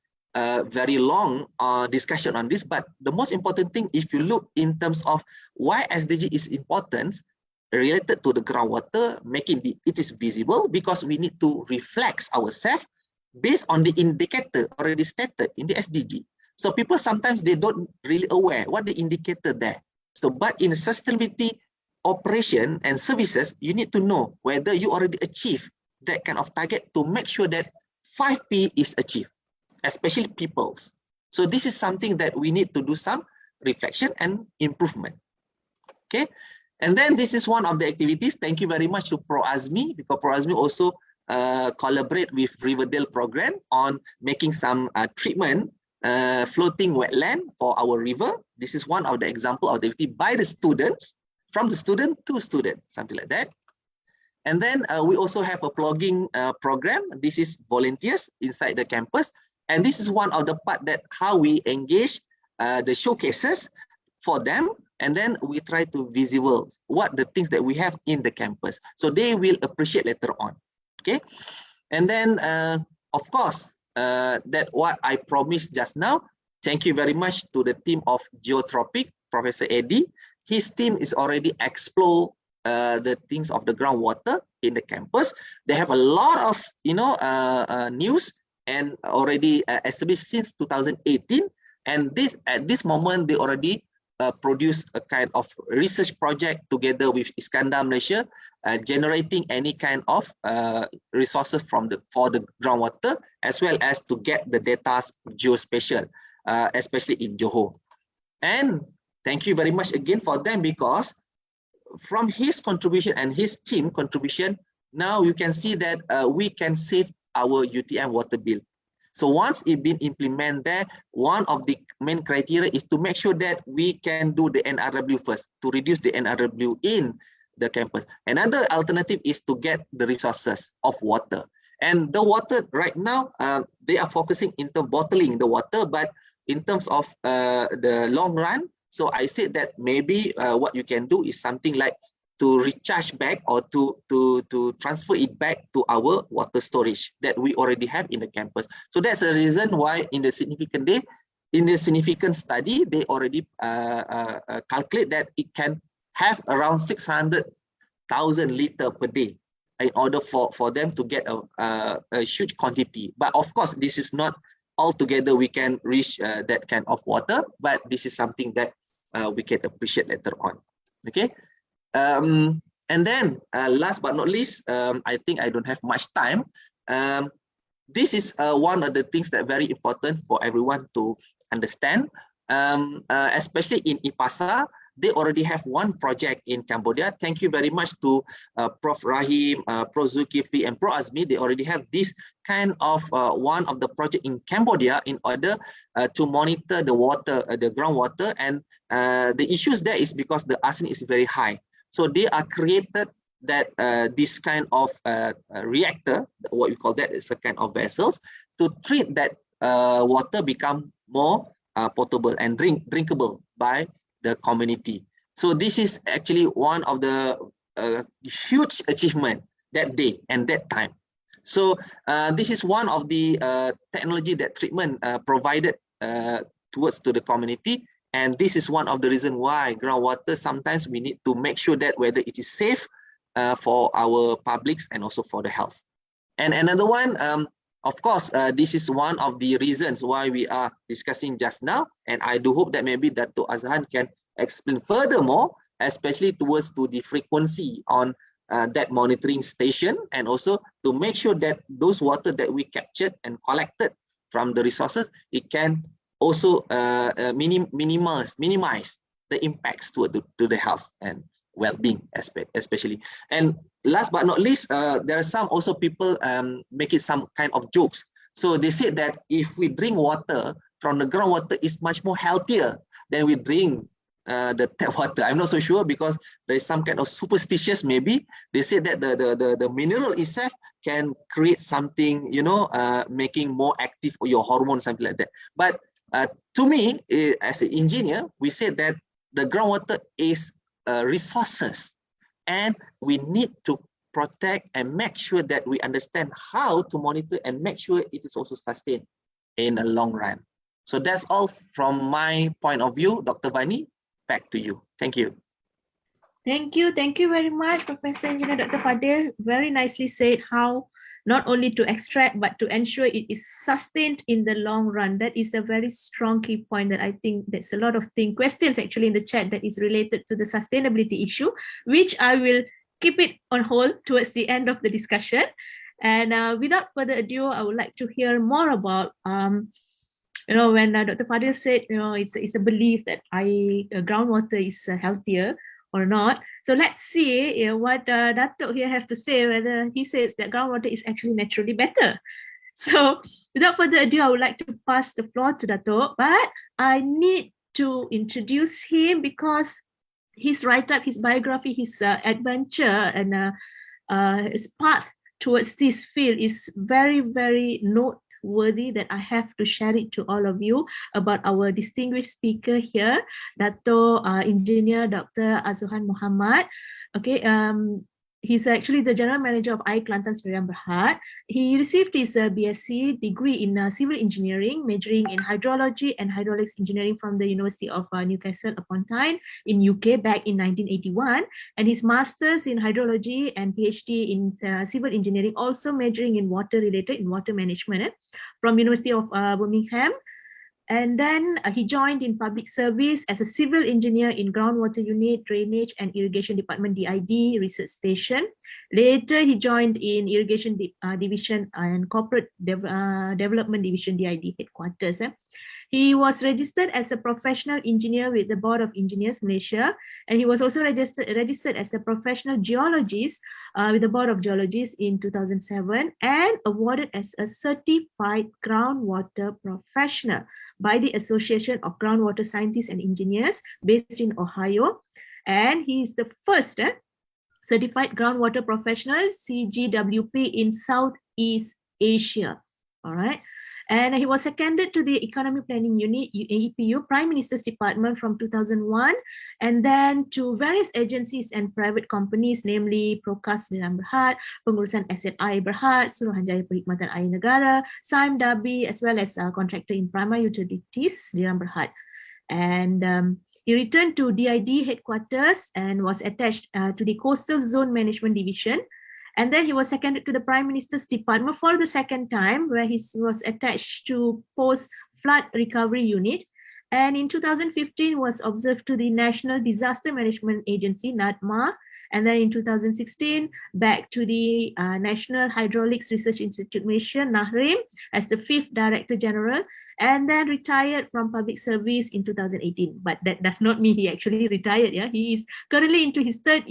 very long discussion on this, but the most important thing, if you look in terms of why SDG is important related to the groundwater, making it is visible, because we need to reflect ourselves based on the indicator already stated in the SDG. So people sometimes they don't really aware what the indicator there. So but in sustainability operation and services, you need to know whether you already achieve that kind of target to make sure that 5P is achieved, especially people's. So this is something that we need to do some reflection and improvement. Okay, and then this is one of the activities. Thank you very much to ProAzmi, because ProAzmi also collaborate with Riverdale program on making some treatment floating wetland for our river. This is one of the example of the activity by the students, from the student to student, something like that. And then we also have a plugging program. This is volunteers inside the campus. And this is one of the part that how we engage the showcases for them, and then we try to visual what the things that we have in the campus, so they will appreciate later on. Okay, and then of course that what I promised just now. Thank you very much to the team of Geotropic, Professor Eddie. His team is already explore the things of the groundwater in the campus. They have a lot of news and already established since 2018. And at this moment they already produce a kind of research project together with Iskandar Malaysia, generating any kind of resources for the groundwater, as well as to get the data geospatial, especially in Johor. And thank you very much again for them, because from his contribution and his team contribution, now you can see that we can save our UTM water bill. So once it been implemented there, one of the main criteria is to make sure that we can do the NRW first, to reduce the NRW in the campus. Another alternative is to get the resources of water. And the water right now, they are focusing into bottling the water, but in terms of the long run, so I said that maybe what you can do is something like to recharge back or to transfer it back to our water storage that we already have in the campus. So that's the reason why in the significant study, they already calculate that it can have around 600,000 liters per day in order for them to get a huge quantity. But of course, this is not altogether we can reach that kind of water, but this is something that we can appreciate later on. Okay. And then last but not least, I think I don't have much time. This is one of the things that very important for everyone to understand, especially in IPASA. They already have one project in Cambodia. Thank you very much to Prof. Rahim, Prof. Zulkifli, and Prof. Azmi. They already have this kind of one of the project in Cambodia in order to monitor the water, the groundwater, and the issues there is because the arsenic is very high. So they are created that this kind of reactor, what we call that is a kind of vessels, to treat that water become more potable and drinkable by the community. So this is actually one of the huge achievement that day and that time. So this is one of the technology that treatment provided towards to the community. And this is one of the reasons why groundwater, sometimes we need to make sure that whether it is safe for our publics and also for the health. And another one, of course, this is one of the reasons why we are discussing just now. And I do hope that maybe Datuk Azuhan can explain furthermore, especially towards to the frequency on that monitoring station, and also to make sure that those water that we captured and collected from the resources, it can also minimize the impacts to the health and well-being aspect, especially. And last but not least, there are some also people making some kind of jokes. So they said that if we drink water from the groundwater, is much more healthier than we drink the tap water. I'm not so sure, because there is some kind of superstitious maybe. They say that the mineral itself can create something, making more active your hormones, something like that. But to me, as an engineer, we said that the groundwater is resources, and we need to protect and make sure that we understand how to monitor and make sure it is also sustained in a long run. So that's all from my point of view. Dr. Vani, back to you. Thank you. Thank you very much, Professor Engineer Dr. Fadhil. Very nicely said how not only to extract, but to ensure it is sustained in the long run. That is a very strong key point that I think there's a lot of questions actually in the chat that is related to the sustainability issue, which I will keep it on hold towards the end of the discussion. And without further ado, I would like to hear more about, when Dr. Fadhil said, it's a belief that groundwater is healthier or not. So let's see what Datuk here have to say, whether he says that groundwater is actually naturally better. So without further ado, I would like to pass the floor to Datuk, but I need to introduce him because his write-up, his biography, his adventure and his path towards this field is very, very worthy that I have to share it to all of you about our distinguished speaker here, Datuk Engineer Dr. Azuhan Mohamed. Okay, he's actually the General Manager of IPASA Kelantan Sdn Bhd. He received his BSc degree in Civil Engineering, majoring in Hydrology and Hydraulics Engineering from the University of Newcastle upon Tyne in UK back in 1981, and his Masters in Hydrology and PhD in Civil Engineering, also majoring in water management from University of Birmingham. And then he joined in public service as a civil engineer in Groundwater Unit, Drainage and Irrigation Department DID Research Station. Later, he joined in Irrigation Division and Corporate Development Division DID Headquarters. He was registered as a professional engineer with the Board of Engineers Malaysia, and he was also registered as a professional geologist with the Board of Geologists in 2007, and awarded as a certified groundwater professional by the Association of Groundwater Scientists and Engineers based in Ohio. And he is the first certified groundwater professional, CGWP, in Southeast Asia. All right. And he was seconded to the Economic Planning Unit, EPU, Prime Minister's Department from 2001, and then to various agencies and private companies, namely Prokas Sdn Bhd, Pengurusan Aset Air Berhad, Suruhanjaya Perkhidmatan Air Negara, Saim Dabi, as well as contractor in primary utilities Sdn Bhd. And he returned to DID headquarters and was attached to the Coastal Zone Management Division. And then he was seconded to the Prime Minister's Department for the second time, where he was attached to Post-Flood Recovery Unit. And in 2015 was observed to the National Disaster Management Agency, NADMA. And then in 2016, back to the National Hydraulics Research Institute Malaysia, NAHRIM, as the 5th Director General, and then retired from public service in 2018. But that does not mean he actually retired. Yeah, he is currently into his 3rd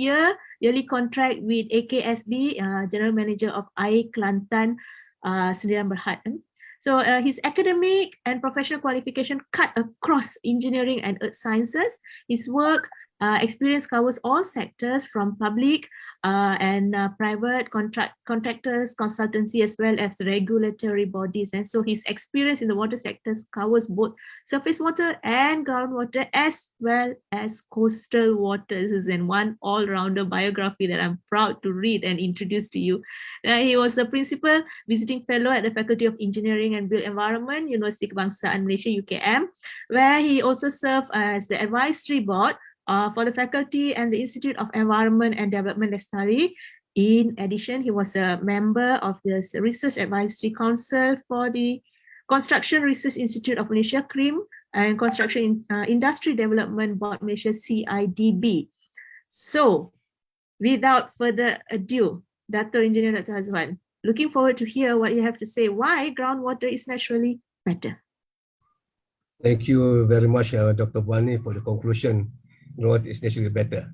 yearly contract with AKSB, General Manager of IPASA Kelantan Sdn Bhd. So his academic and professional qualification cut across engineering and earth sciences. His work experience covers all sectors from public and private contractors, consultancy, as well as regulatory bodies. And so his experience in the water sectors covers both surface water and groundwater, as well as coastal waters. This is in one all-rounder biography that I'm proud to read and introduce to you. He was a principal visiting fellow at the Faculty of Engineering and Built Environment, University Kebangsaan Malaysia, UKM, where he also served as the advisory board for the faculty and the Institute of Environment and Development Lestari. In addition, he was a member of the Research Advisory Council for the Construction Research Institute of Malaysia, CRIM, and Construction Industry Development Board Malaysia, CIDB. So, without further ado, Datuk Engineer Dr. Azuhan, looking forward to hear what you have to say, why groundwater is naturally better. Thank you very much, Dr. Vani, for the conclusion. Groundwater is naturally better.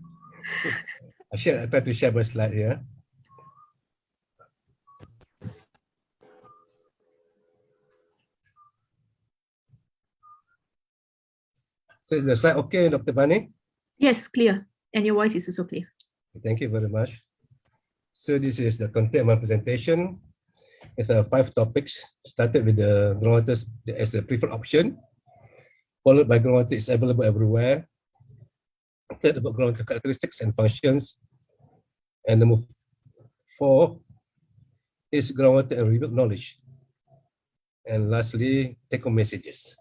I try to share my slide here. So is the slide okay, Dr. Vani? Yes, clear. And your voice is also clear. Thank you very much. So this is the content of my presentation. It's 5 topics. Started with the groundwater as the preferred option, followed by groundwater is available everywhere. Third, about groundwater characteristics and functions. And number 4 is groundwater and rebuild knowledge. And lastly, take-home messages.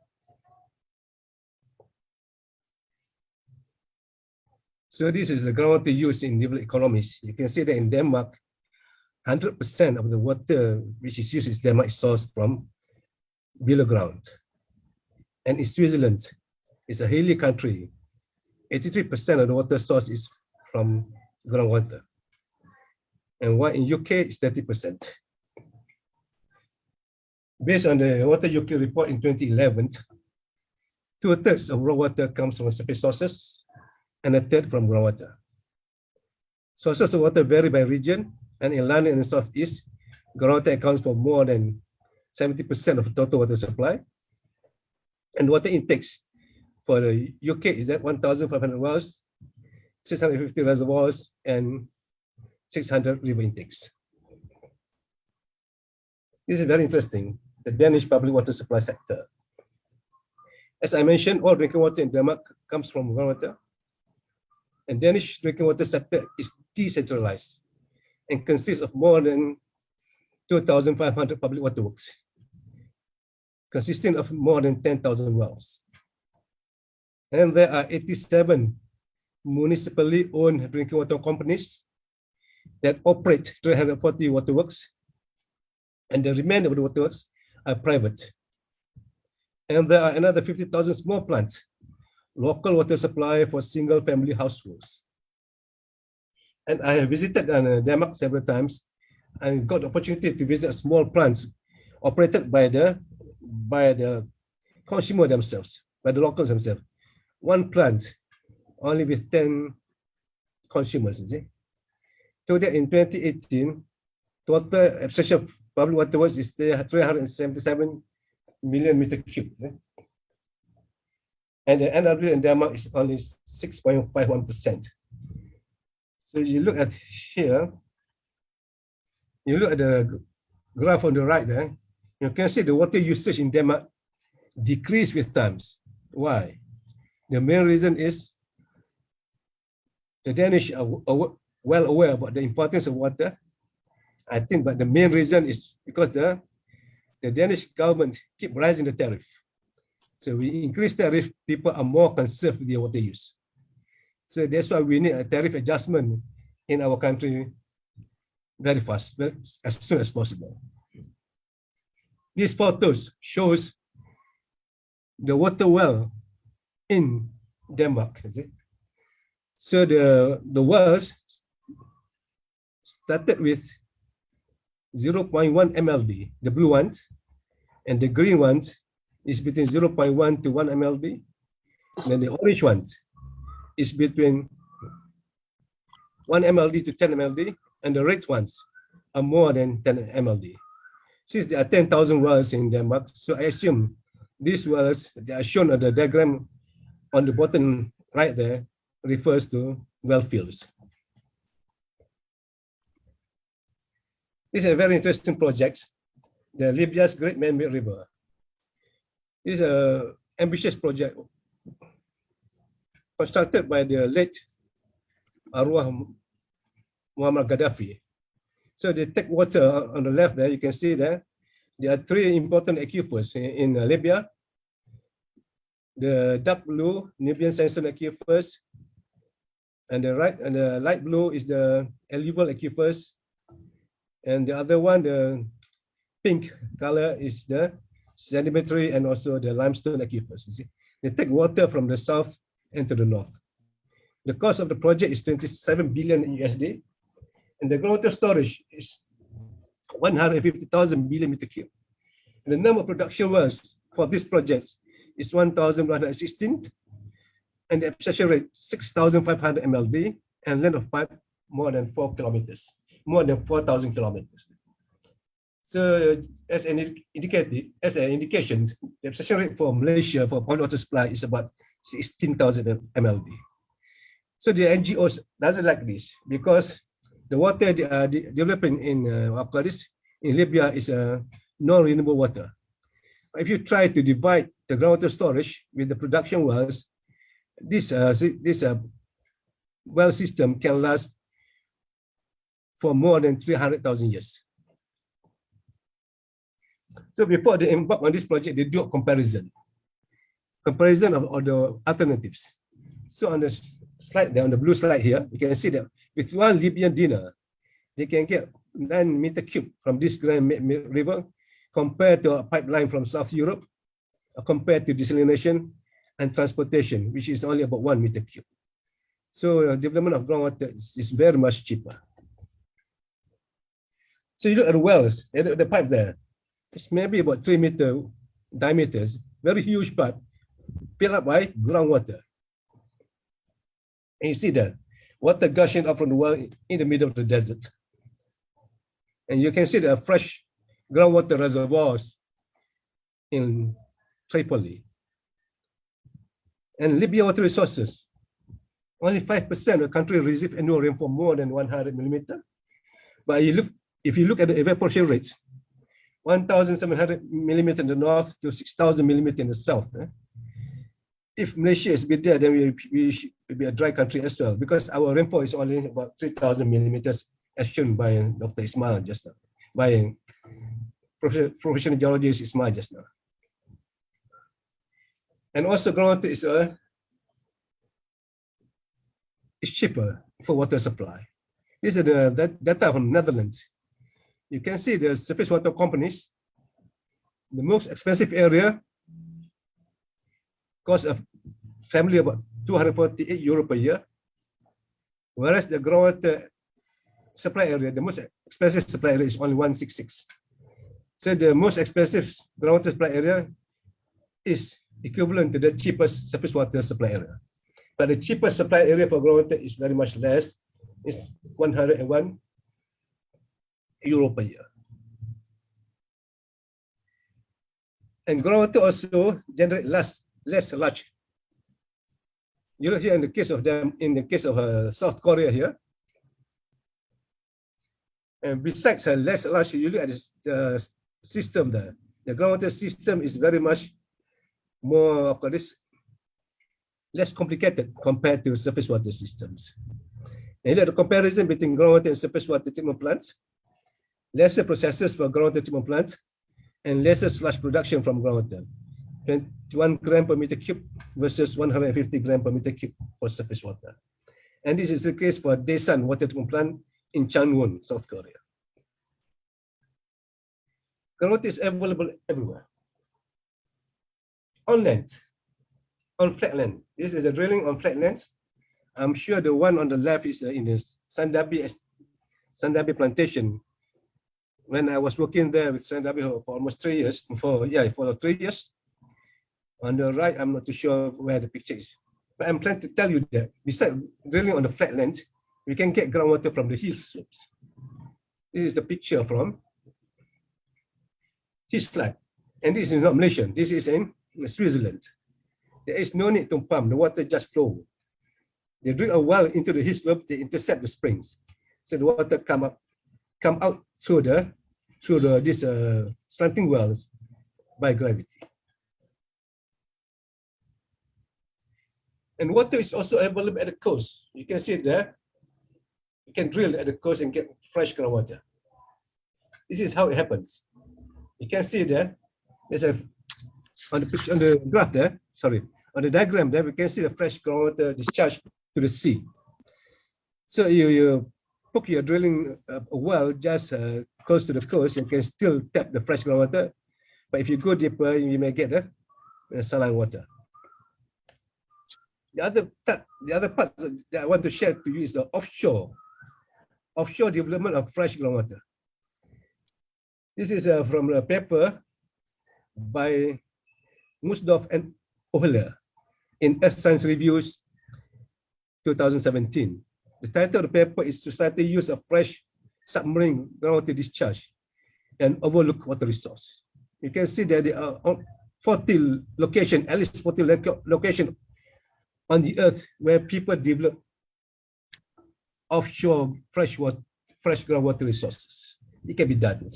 So this is the groundwater used in developed economies. You can see that in Denmark, 100% of the water which is used in Denmark is sourced from below ground. And in Switzerland, it's a hilly country. 83% of the water source is from groundwater. And while in UK, it's 30%. Based on the Water UK report in 2011, 2/3 of raw water comes from surface sources and 1/3 from groundwater. Sources of water vary by region, and in London and the Southeast, groundwater accounts for more than 70% of total water supply. And water intakes for the UK is at 1,500 wells, 650 reservoirs, and 600 river intakes. This is very interesting. the Danish public water supply sector. As I mentioned, all drinking water in Denmark comes from groundwater, and Danish drinking water sector is decentralized and consists of more than 2,500 public water works, consisting of more than 10,000 wells. And there are 87 municipally owned drinking water companies that operate 340 waterworks, and the remainder of the waterworks are private. And there are another 50,000 small plants, local water supply for single-family households. And I have visited Denmark several times and got the opportunity to visit small plants operated by the consumer themselves, by the locals themselves. One plant only with 10 consumers, you see. So that in 2018, total absorption of public waterworks is 377 million meter cube. And the NRW in Denmark is only 6.51%. So you look at here, you look at the graph on the right there, you can see the water usage in Denmark decrease with times. Why? The main reason is the Danish are well aware about the importance of water, I think, but the main reason is because the Danish government keep raising the tariff. So we increase tariff, people are more concerned with their water use. So that's why we need a tariff adjustment in our country very fast, as soon as possible. These photos shows the water well in Denmark, is it? So the wells started with 0.1 mLD, the blue ones, and the green ones is between 0.1 to 1 mLD. And then the orange ones is between 1 mLD to 10 mLD, and the red ones are more than 10 mLD. Since there are 10,000 wells in Denmark, so I assume these wells that are shown on the diagram on the bottom right there refers to well fields. This is a very interesting project, the Libya's Great Man-Made River. This is an ambitious project constructed by the late Arwah Muammar Gaddafi. So they take water on the left there, you can see there are three important aquifers in Libya. The dark blue, Nubian sandstone aquifers, and the light blue is the alluvial aquifers, and the other one, the pink color, is the sedimentary and also the limestone aquifers. You see, they take water from the south and to the north. The cost of the project is 27 billion USD, and the groundwater storage is 150,000 millimeter cube. And the number of production wells for this project is 1,116, and the absorption rate 6,500 mLD, and length of pipe more than 4 kilometers, more than 4,000 kilometers. So as an indication, the absorption rate for Malaysia for public water supply is about 16,000 mLD. So the NGOs doesn't like this because the water they are developing in Libya is a non-renewable water. If you try to divide the groundwater storage with the production wells, this well system can last for more than 300,000 years. So before they embark on this project, they do a comparison of the alternatives. So on the slide there, on the blue slide here, you can see that with one Libyan dinar, they can get 9 meter cube from this Grand River, compared to a pipeline from South Europe, compared to desalination and transportation, which is only about 1 meter cube. So development of groundwater is very much cheaper. So you look at the wells, the pipe there, it's maybe about 3 meter diameters, very huge pipe, filled up by groundwater. And you see that water gushing up from the well in the middle of the desert. And you can see the fresh groundwater reservoirs in Tripoli. And Libya water resources, only 5% of the country receive annual rainfall more than 100 millimeter. But if you look at the evaporation rates, 1,700 millimeter in the north to 6,000 millimeter in the south. If Malaysia is bit there, then we should be a dry country as well, because our rainfall is only about 3,000 millimeters, as shown by Dr. Ismail just now, by professional geologist Ismail just now. And also groundwater is cheaper for water supply. This is the data from Netherlands. You can see the surface water companies, the most expensive area costs a family about €248 per year, whereas the groundwater supply area, the most expensive supply area is only 166. So the most expensive groundwater supply area is equivalent to the cheapest surface water supply area. But the cheapest supply area for groundwater is very much less. It's €101 per year. And groundwater also generate less sludge. You know, here in the case of them, in the case of South Korea here, and besides less sludge, you look at the system there. The groundwater system is very much more less complicated compared to surface water systems. And the comparison between groundwater and surface water treatment plants, lesser processes for groundwater treatment plants, and lesser sludge production from groundwater. 21 gram per meter cube versus 150 gram per meter cube for surface water. And this is the case for Daesan water treatment plant in Changwon, South Korea. Groundwater is available everywhere. On land, on flat land. This is a drilling on flat lands. I'm sure the one on the left is in the Sandabi plantation. When I was working there with Sandabi for almost 3 years, for 3 years. On the right, I'm not too sure where the picture is. But I'm trying to tell you that besides drilling on the flat lands, we can get groundwater from the hill slopes. This is the picture from his slide. And this is not Malaysian, this is in Switzerland. There is no need to pump, the water just flow. They drill a well into the hill slope, they intercept the springs. So the water come out through these slanting wells by gravity. And water is also available at the coast. You can see it there. You can drill at the coast and get fresh groundwater. This is how it happens. You can see there. There's on the picture, on the graph there. Sorry, on the diagram there, we can see the fresh groundwater discharge to the sea. So you hook your drilling a well just close to the coast, you can still tap the fresh groundwater. But if you go deeper, you may get the saline water. The other part that I want to share to you is the offshore development of fresh groundwater. This is from a paper by Musdorf and Ohler in Earth Science Reviews 2017. The title of the paper is Society Use of Fresh Submarine Groundwater Discharge and Overlooked Water Resource. You can see that there are 40 locations, at least 40 locations on the earth where people develop offshore fresh groundwater resources. It can be done.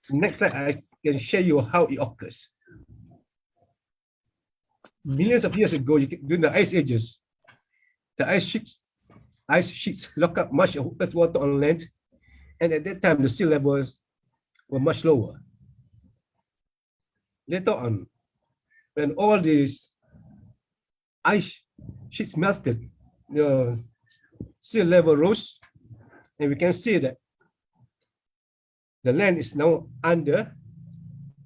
Next slide, I can show you how it occurs. Millions of years ago, during the ice ages, the ice sheets lock up much of Earth's water on land, and at that time, the sea levels were much lower. Later on, when all these ice sheets melted, the sea level rose, and we can see that the land is now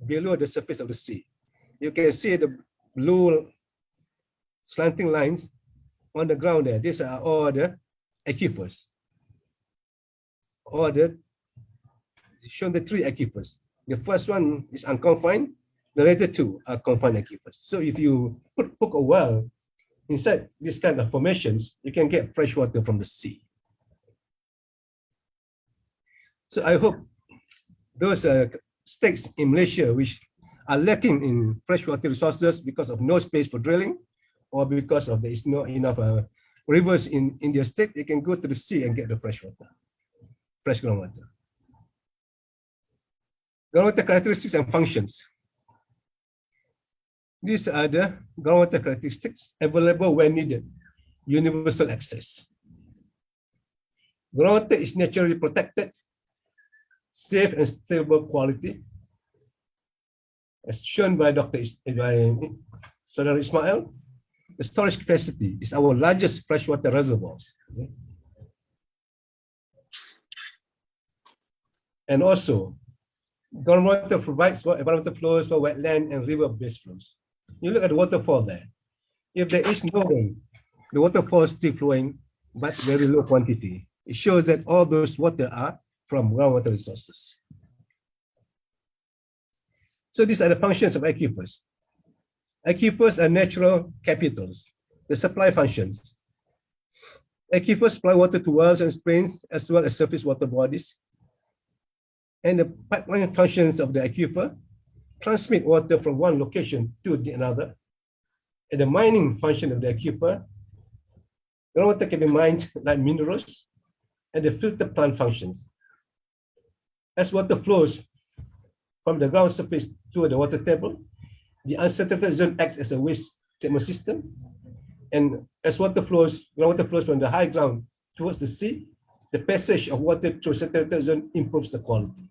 below the surface of the sea. You can see the blue slanting lines on the ground there. These are all the aquifers. Shown the 3 aquifers. The first one is unconfined. The later 2 are confined aquifers. So if you hook a well inside this kind of formations, you can get fresh water from the sea. So I hope those states in Malaysia which are lacking in freshwater resources because of no space for drilling, or because of there is not enough rivers in their state, they can go to the sea and get the fresh groundwater. Groundwater characteristics and functions. These are the groundwater characteristics available when needed. Universal access. Groundwater is naturally protected, safe and stable quality. As shown by Saudara Ismail, the storage capacity is our largest freshwater reservoirs. And also, groundwater provides for environmental flows for wetland and river-based flows. You look at the waterfall there. If there is no rain, the waterfall is still flowing, but very low quantity. It shows that all those water are from groundwater resources. So these are the functions of aquifers. Aquifers are natural capitals. The supply functions. Aquifers supply water to wells and springs, as well as surface water bodies. And the pipeline functions of the aquifer transmit water from one location to another. And the mining function of the aquifer, groundwater can be mined like minerals, and the filter plant functions. As water flows from the ground surface to the water table, the unsaturated zone acts as a waste treatment system. And as water flows, groundwater flows from the high ground towards the sea, the passage of water through saturated zone improves the quality.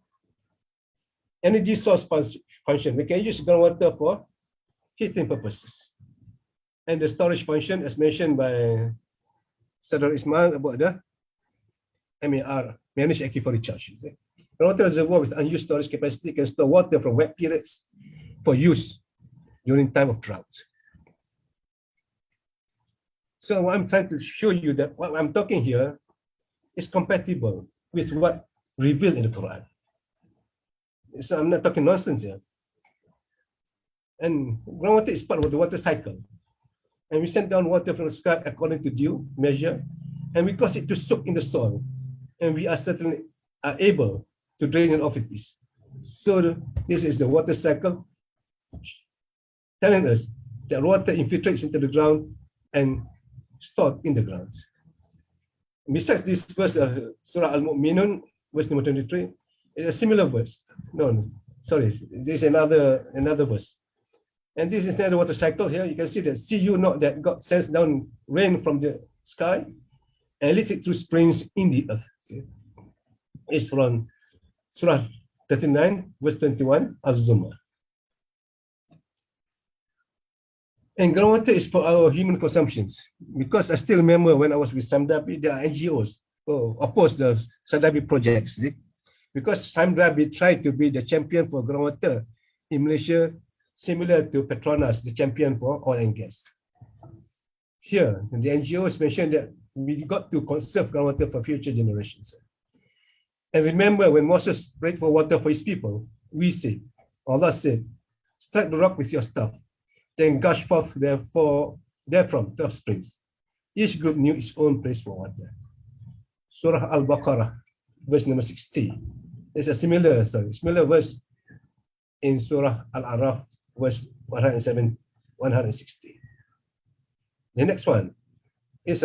Energy source function, we can use groundwater for heating purposes. And the storage function, as mentioned by Saudara Ismail about the MAR, managed aquifer recharge. Groundwater reservoir with unused storage capacity can store water from wet periods for use during time of drought. So what I'm trying to show you that what I'm talking here is compatible with what revealed in the Quran. So I'm not talking nonsense here. And groundwater is part of the water cycle. And we send down water from the sky according to due measure, and we cause it to soak in the soil. And we are certainly able to drain it off with this. So this is the water cycle telling us that water infiltrates into the ground and stored in the ground. Besides this verse, Surah Al-Mu'minun, verse number 23, is a similar verse. No, sorry, this is another verse. And this is another water cycle here. You can see that, see you know that God sends down rain from the sky and leads it through springs in the earth. See? It's from Surah 39, verse 21, Az-Zumar. And groundwater is for our human consumptions. Because I still remember when I was with Samdabi, there are NGOs who oppose the Samdabi projects. See? Because Samdabi tried to be the champion for groundwater in Malaysia, similar to Petronas, the champion for oil and gas. Here, the NGOs mentioned that we got to conserve groundwater for future generations. And remember, when Moses prayed for water for his people, we say, Allah said, strike the rock with your staff, then gush forth therefrom 12 springs. Each group knew its own place for water. Surah Al-Baqarah, verse number 60. There's a similar verse in Surah Al-Araf, verse 160. The next one is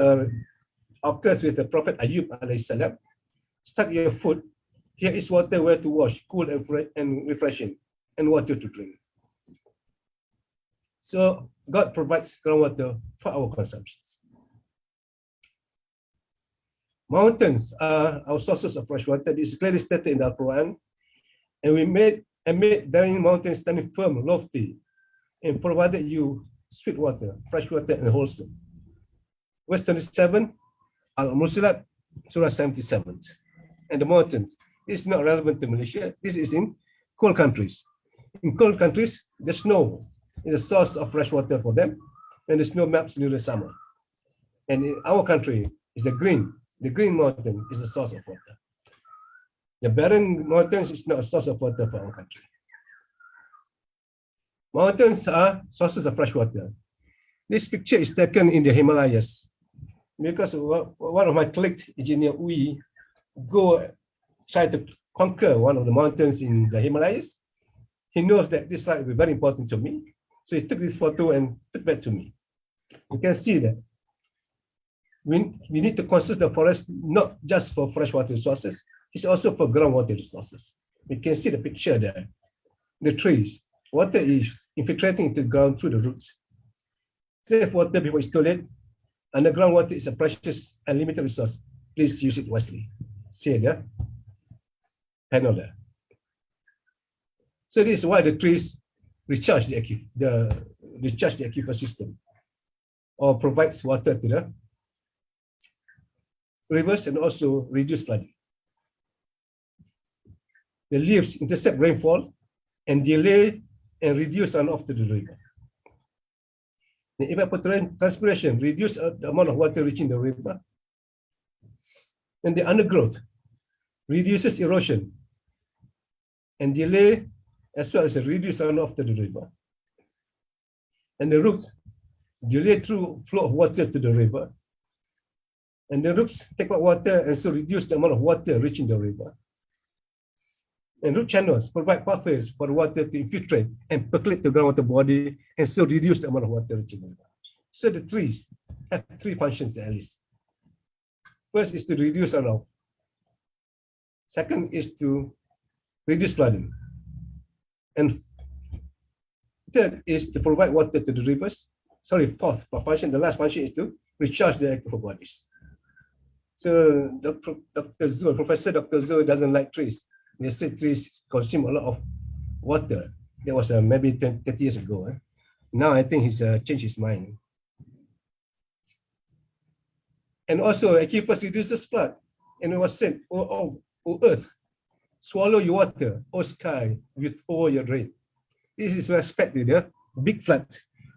occurs with the Prophet Ayub alayhi salam. Stuck your foot, here is water where to wash, cool and refreshing, and water to drink. So God provides groundwater for our consumptions. Mountains are our sources of fresh water. This is clearly stated in the Quran. And we made bearing mountains standing firm, lofty, and provided you sweet water, fresh water, and wholesome. Verse 27, Al-Mursalat, Surah 77. And the mountains. This is not relevant to Malaysia. This is in cold countries. In cold countries, the snow is a source of fresh water for them, and the snow melts during the summer. And in our country, is the green. The green mountain is the source of water. The barren mountains is not a source of water for our country. Mountains are sources of fresh water. This picture is taken in the Himalayas because one of my colleagues, engineer Ui, try to conquer one of the mountains in the Himalayas. He knows that this site will be very important to me. So he took this photo and took back to me. You can see that we need to conserve the forest not just for freshwater resources, it's also for groundwater resources. We can see the picture there. the trees. Water is infiltrating into the ground through the roots. Save water before it's too late. Underground water is a precious and limited resource. Please use it wisely. Say the panel there. So this is why the trees recharge the aquifer system, or provides water to the rivers and also reduce flooding. The leaves intercept rainfall and delay and reduce runoff to the river. The evapotranspiration reduces the amount of water reaching the river. And the undergrowth reduces erosion and delay, as well as a reduce runoff to the river. And the roots delay through flow of water to the river. And the roots take up water and so reduce the amount of water reaching the river. And root channels provide pathways for the water to infiltrate and percolate the groundwater body and so reduce the amount of water reaching the river. So the trees have three functions at least. First is to reduce runoff. Second is to reduce flooding. And third is to provide water to the rivers. Sorry, fourth function, the last function is to recharge the aquifer bodies. So Professor Dr. Zul doesn't like trees. They say trees consume a lot of water. That was maybe 30 years ago. Now I think he's changed his mind. And also aquifers reduces flood. And it was said, oh earth, swallow your water, O sky, with all your rain. This is respect to the big flood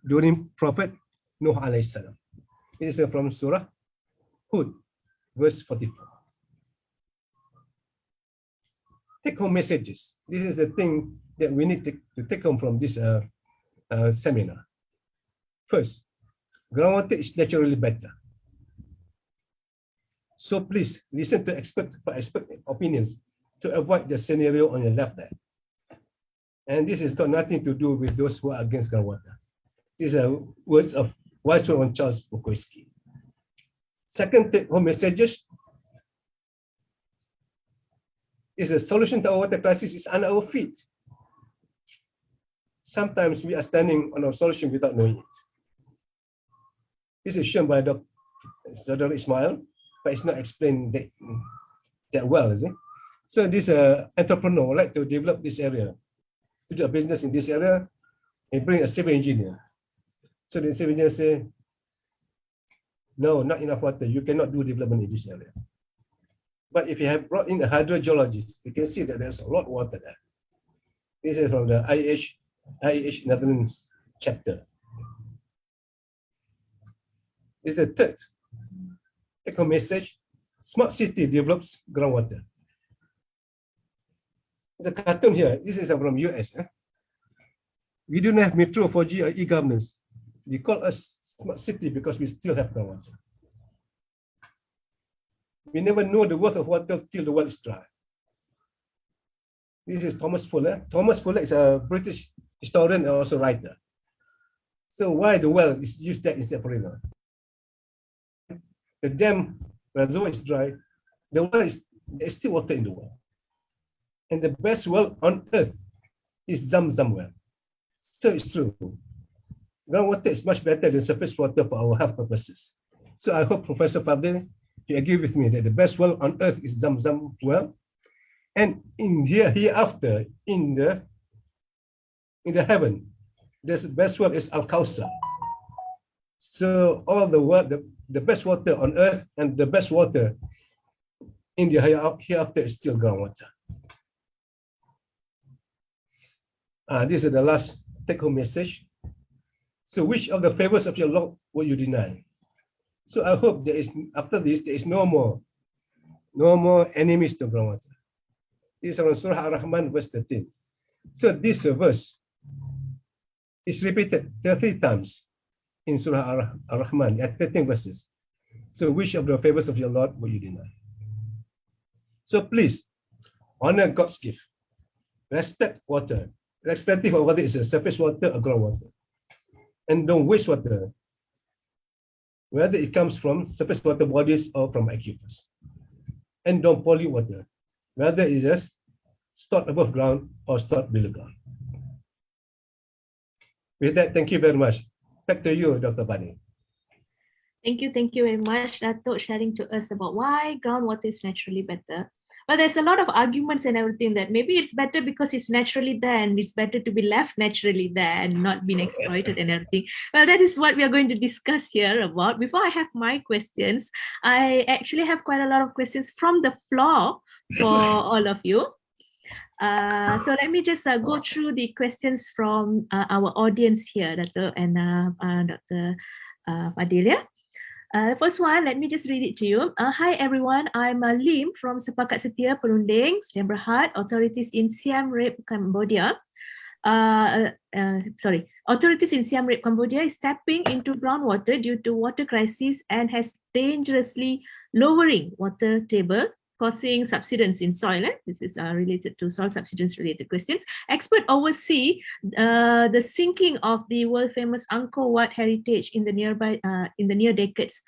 during Prophet Nuh alayhi salam. This is from Surah Hud, verse 44. Take home messages. This is the thing that we need to take home from this seminar. First, groundwater is naturally better. So please listen to expert opinions to avoid the scenario on your left there. And this has got nothing to do with those who are against groundwater. These are words of wise one Charles Bukowski. Second take home messages is the solution to our water crisis is under our feet. Sometimes we are standing on our solution without knowing it. This is shown by Dr. Saudara Ismail, but it's not explained that well, is it? So this entrepreneur would like to develop this area, to do a business in this area, and bring a civil engineer. So the civil engineer say, no, not enough water, you cannot do development in this area. But if you have brought in a hydrogeologist, you can see that there's a lot of water there. This is from the IEH Netherlands chapter. This is the third take-home message. Smart city develops groundwater. There's a cartoon here. This is from US. We don't have metro, 4G, or e-governance. We call us smart city because we still have groundwater. We never know the worth of water till the well is dry. This is Thomas Fuller. Thomas Fuller is a British historian and also writer. So why the well is used that instead of river? The dam reservoir is dry. The well there's still water in the well. And the best well on earth is Zam well. So it's true. Groundwater is much better than surface water for our health purposes. So I hope Professor Fadhil, you agree with me that the best well on earth is Zam well. And in hereafter, in the heaven, the best well is Al-Kawthar. So all the best water on earth and the best water in the hereafter is still groundwater. This is the last take-home message. So which of the favors of your Lord will you deny? So I hope after this, there is no more enemies to groundwater. This is from Surah Ar-Rahman, verse 13. So this verse is repeated 30 times in Surah Ar-Rahman at 13 verses. So which of the favors of your Lord will you deny? So please honor God's gift. Respect water, irrespective of whether it's a surface water or groundwater. And don't waste water, whether it comes from surface water bodies or from aquifers. And don't pollute water, whether it's just stored above ground or stored below ground. With that, thank you very much. Back to you, Dr. Vani. Thank you very much, Datuk, sharing to us about why groundwater is naturally better. But there's a lot of arguments and everything that maybe it's better because it's naturally there and it's better to be left naturally there and not being exploited and everything. Well, that is what we are going to discuss here about. Before I have my questions, I actually have quite a lot of questions from the floor for all of you. So let me just go through the questions from our audience here, Datuk and Dr. Fadhil. The first one, let me just read it to you. Hi everyone, I'm Lim from Sepakat Setia Perunding, Sdn Bhd, authorities in Siem Reap, Cambodia. Authorities in Siem Reap, Cambodia is tapping into groundwater due to water crisis and has dangerously lowering water table, causing subsidence in soil. This is related to soil subsidence related questions. Expert oversee the sinking of the world famous Angkor Wat heritage in the near decades.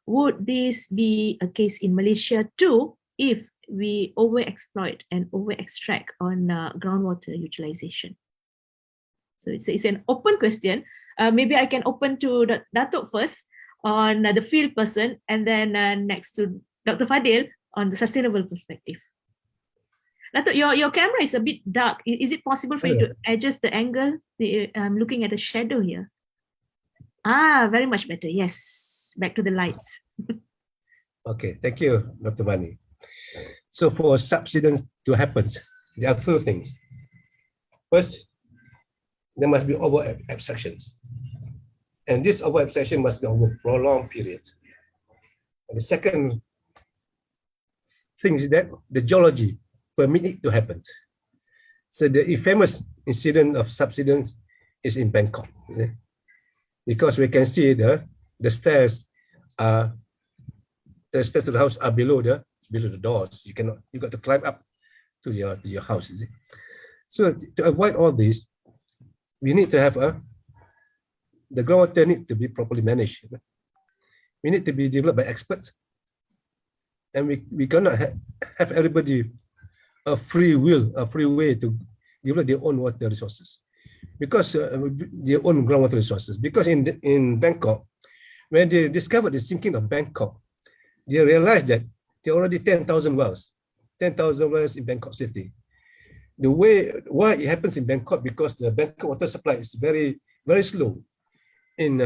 Would this be a case in Malaysia too if we overexploit and overextract on groundwater utilization? So it's an open question. Maybe I can open to Datuk first on the field person, and then next to Dr. Fadhil on the sustainable perspective. Datuk, your camera is a bit dark. Is it possible for you to adjust the angle? I'm looking at a shadow here. Very much better. Yes, back to the lights. Okay, thank you, Dr. Vani. So for subsidence to happen, there are two things. First, there must be over abstractions. And this over abstraction must be over a prolonged period. And the second thing is that the geology permit it to happen. So the famous incident of subsidence is in Bangkok, because we can see the stairs to the house are below the doors. You got to climb up to your house. So to avoid all this, we need to have the groundwater need to be properly managed. We need to be developed by experts. And we cannot have everybody a free way to develop their own water resources, because their own groundwater resources. Because in Bangkok, when they discovered the sinking of Bangkok, they realized that there are already 10,000 wells in Bangkok city. The way why it happens in Bangkok, because the Bangkok water supply is very, very slow in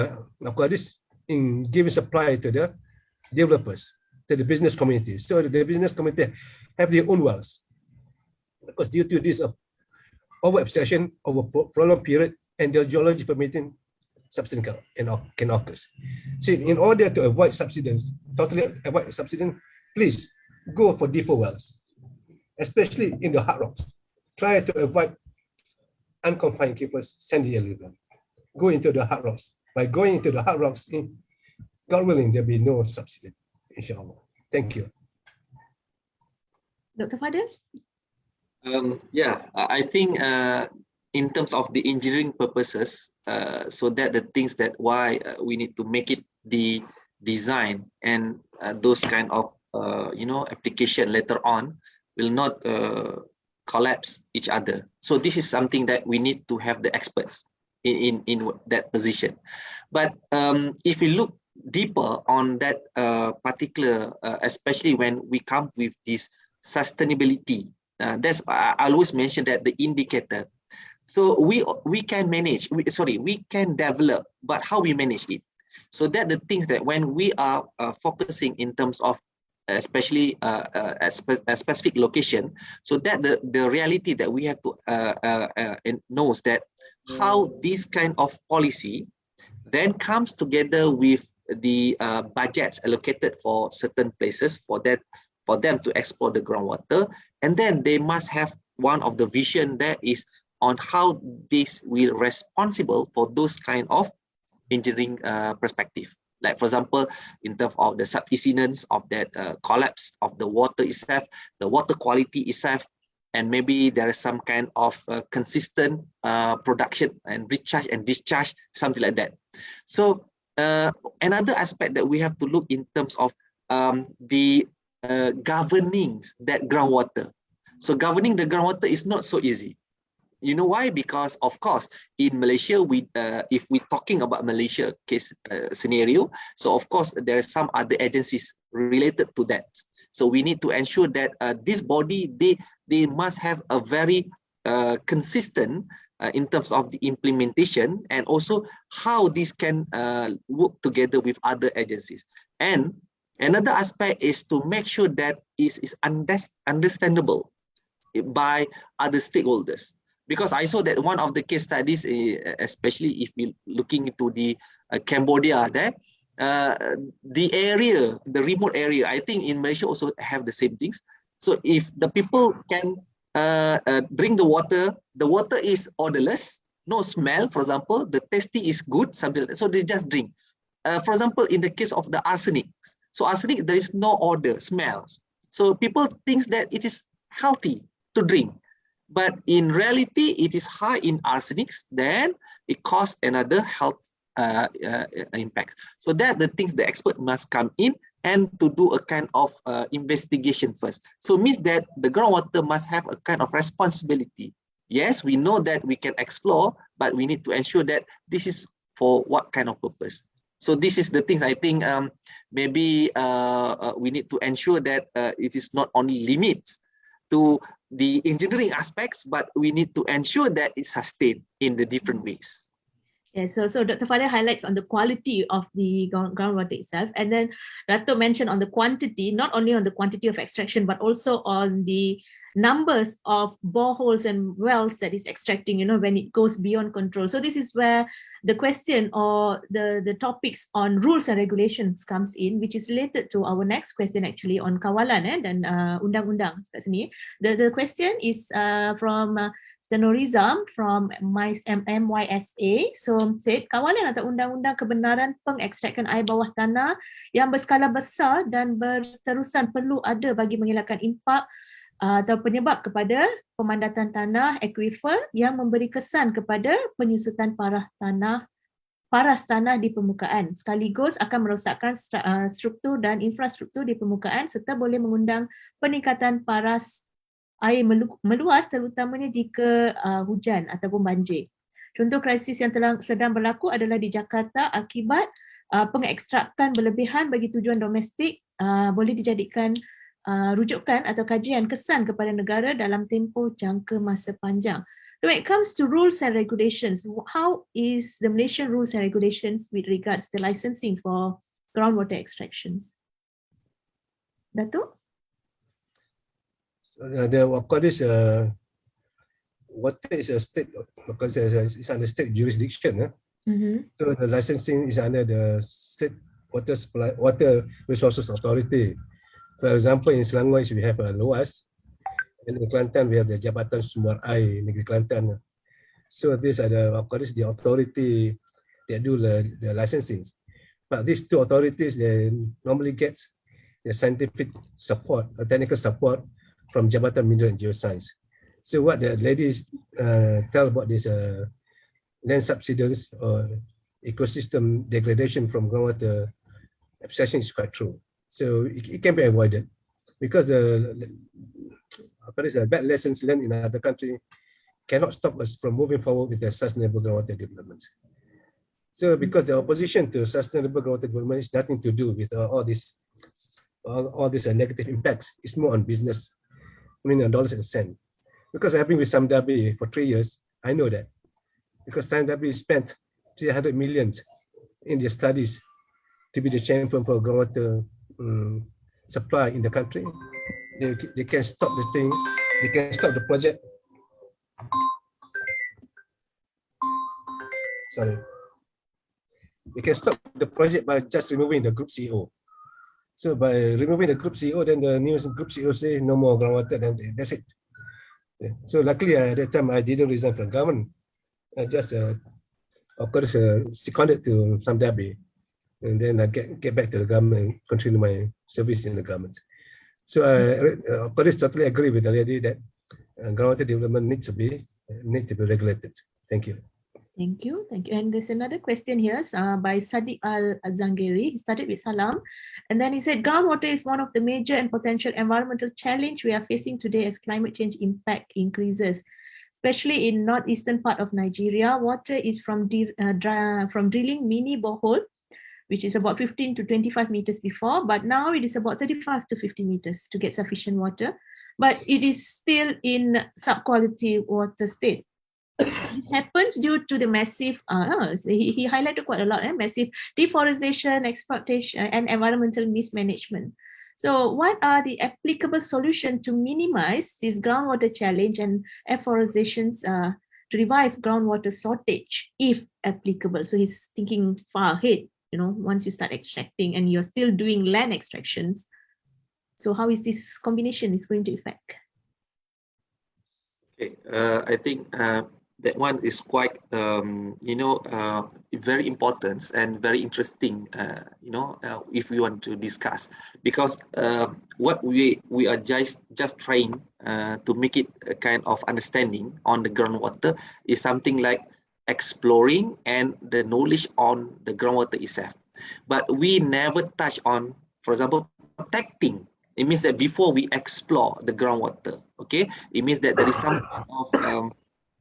giving supply to the developers, to the business community. So the business community have their own wells, because due to this over abstraction over prolonged period and the geology permitting subsidence can occur. So in order to avoid subsidence, totally avoid subsidence, please go for deeper wells, especially in the hard rocks. Try to avoid unconfined aquifers, sandy river. Go into the hard rocks. By going into the hard rocks, God willing, there'll be no subsidence, inshallah. Thank you. Dr. Fadhil? I think in terms of the engineering purposes, so that the things that why we need to make it the design and those kind of application later on will not collapse each other. So this is something that we need to have the experts in that position. But if we look deeper on that particular, especially when we come with this sustainability, I always mention that the indicator. So we can manage, we can develop, but how we manage it. So that the things that when we are focusing in terms of especially a specific location, so that the reality that we have to knows that how this kind of policy then comes together with the budgets allocated for certain places for them to explore the groundwater, and then they must have one of the vision that is on how this will responsible for those kind of engineering perspective. Like for example, in terms of the subsidence of that collapse of the water itself, the water quality itself, and maybe there is some kind of consistent production and recharge and discharge, something like that. So another aspect that we have to look in terms of the governing that groundwater. So governing the groundwater is not so easy. You know why? Because of course, in Malaysia, if we're talking about Malaysia case scenario, so of course there are some other agencies related to that. So we need to ensure that this body, they must have a very consistent in terms of the implementation, and also how this can work together with other agencies. And another aspect is to make sure that is understandable by other stakeholders. Because I saw that one of the case studies, especially if we're looking into the Cambodia there, the area, the remote area, I think in Malaysia also have the same things. So if the people can drink the water is odorless, no smell, for example, the tasty is good, something like that, so they just drink. For example, in the case of the arsenic, so arsenic, there is no odor, smells. So people think that it is healthy to drink. But in reality, it is high in arsenics, then it causes another health impact. So that the things the expert must come in and to do a kind of investigation first. So means that the groundwater must have a kind of responsibility. Yes, we know that we can explore, but we need to ensure that this is for what kind of purpose. So this is the things I think maybe we need to ensure that it is not only limits to the engineering aspects, but we need to ensure that it's sustained in the different ways. Yeah, so Dr. Fadhil highlights on the quality of the groundwater itself, and then Datuk mentioned on the quantity, not only on the quantity of extraction, but also on the numbers of boreholes and wells that is extracting, when it goes beyond control. So this is where the question or the topics on rules and regulations comes in, which is related to our next question actually on kawalan dan undang-undang kat sini. The question is from Zenorizam from MYSA. So said, kawalan atau undang-undang kebenaran pengekstrakan air bawah tanah yang berskala besar dan berterusan perlu ada bagi mengelakkan impak atau penyebab kepada pemandatan tanah aquifer yang memberi kesan kepada penyusutan paras tanah di permukaan, sekaligus akan merosakkan struktur dan infrastruktur di permukaan serta boleh mengundang peningkatan paras air meluas, terutamanya jika hujan ataupun banjir. Contoh krisis yang sedang berlaku adalah di Jakarta akibat pengekstrakan berlebihan bagi tujuan domestik, boleh dijadikan rujukan atau kajian kesan kepada negara dalam tempoh jangka masa panjang. So when it comes to rules and regulations, how is the Malaysian rules and regulations with regards to licensing for groundwater extractions? Datuk? Of course, water is a state, because it's under state jurisdiction. So the licensing is under the state water resources authority. For example, in Selangor we have a LOAS, and in Kelantan we have the Jabatan Sumber Air Negeri Kelantan. So these are the authority that do the licensing. But these two authorities, they normally get the scientific support, technical support from Jabatan Mineral and Geoscience. So what the ladies tell about this land subsidence or ecosystem degradation from groundwater abstraction is quite true. So it can be avoided, because the bad lessons learned in other country cannot stop us from moving forward with the sustainable groundwater development. So because the opposition to sustainable groundwater development is nothing to do with all these negative impacts. It's more on business. I mean, dollars and cents. Because I've been with Samdabi for 3 years, I know that. Because Samdabi spent 300 million in their studies to be the champion for groundwater supply in the country. They can stop this thing. They can stop the project. Sorry. They can stop the project by just removing the group CEO. So by removing the group CEO, then the new group CEO say no more groundwater, then that's it. So luckily at that time I didn't resign from government. I just of course seconded to Samdabi. And then I get back to the government and continue my service in the government. So I of course totally agree with the lady that groundwater development needs to be regulated. Thank you. Thank you. And there's another question here by Sadiq Al-Zangiri. He started with Salam. And then he said, groundwater is one of the major and potential environmental challenge we are facing today as climate change impact increases. especially in northeastern part of Nigeria. Water is from drilling mini borehole, which is about 15 to 25 meters before, but now it is about 35 to 50 meters to get sufficient water, but it is still in sub-quality water state. It happens due to the massive, he highlighted quite a lot, massive deforestation, exploitation, and environmental mismanagement. So what are the applicable solutions to minimize this groundwater challenge and afforastations to revive groundwater shortage, if applicable? So he's thinking far ahead, once you start extracting and you're still doing land extractions. So how is this combination is going to affect? Okay, I think that one is quite, very important and very interesting, if we want to discuss, because what we are just trying to make it a kind of understanding on the groundwater is something like exploring and the knowledge on the groundwater itself. But we never touch on, for example, protecting. It means that before we explore the groundwater, okay, it means that there is some kind of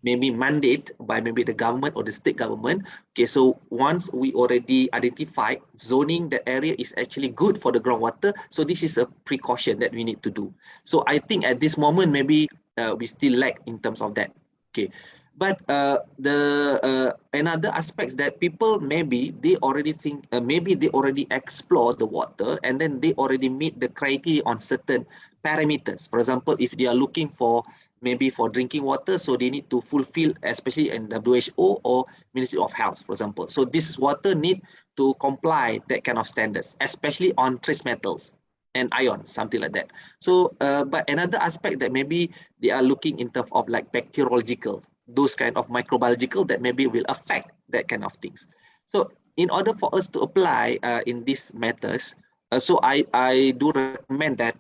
maybe mandate by maybe the government or the state government. Okay, so once we already identified zoning the area is actually good for the groundwater, so this is a precaution that we need to do. So I think at this moment maybe we still lack in terms of that. Okay, but another aspects that people maybe they already think maybe they already explore the water and then they already meet the criteria on certain parameters. For example, if they are looking for maybe for drinking water, so they need to fulfill, especially in WHO or Ministry of Health, for example. So this water need to comply that kind of standards, especially on trace metals and ions, something like that. So, but another aspect that maybe they are looking in terms of like bacteriological, those kind of microbiological that maybe will affect that kind of things. So in order for us to apply in these matters, so I do recommend that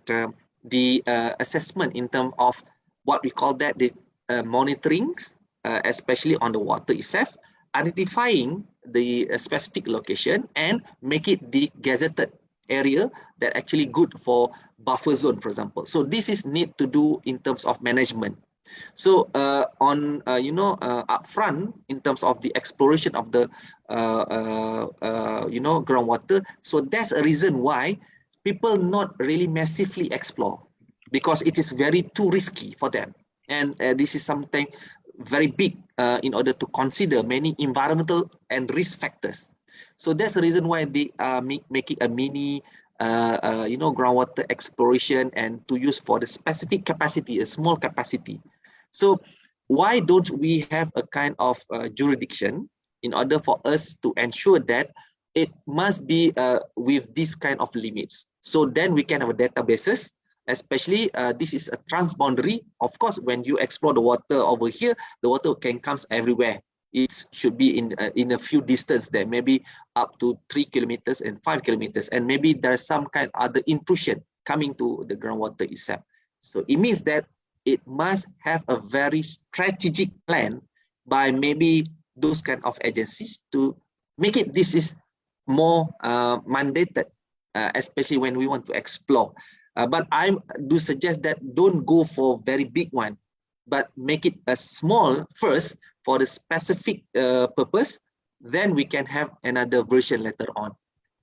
the assessment in terms of what we call that the monitorings, especially on the water itself, identifying the specific location and make it the gazetted area that actually good for buffer zone, for example. So this is need to do in terms of management. So on upfront in terms of the exploration of the groundwater. So that's a reason why people not really massively explore, because it is very too risky for them, and this is something very big in order to consider many environmental and risk factors. So that's the reason why they are making a mini groundwater exploration and to use for the specific capacity, a small capacity. So why don't we have a kind of jurisdiction in order for us to ensure that it must be with this kind of limits? So then we can have a databases, especially this is a transboundary. Of course, when you explore the water over here, the water can come everywhere. It should be in a few distance there, maybe up to 3 kilometers and 5 kilometers, and maybe there's some kind of other intrusion coming to the groundwater itself. So it means that it must have a very strategic plan by maybe those kind of agencies to make it this is more mandated, especially when we want to explore. But I do suggest that don't go for very big one, but make it a small first for the specific purpose. Then we can have another version later on.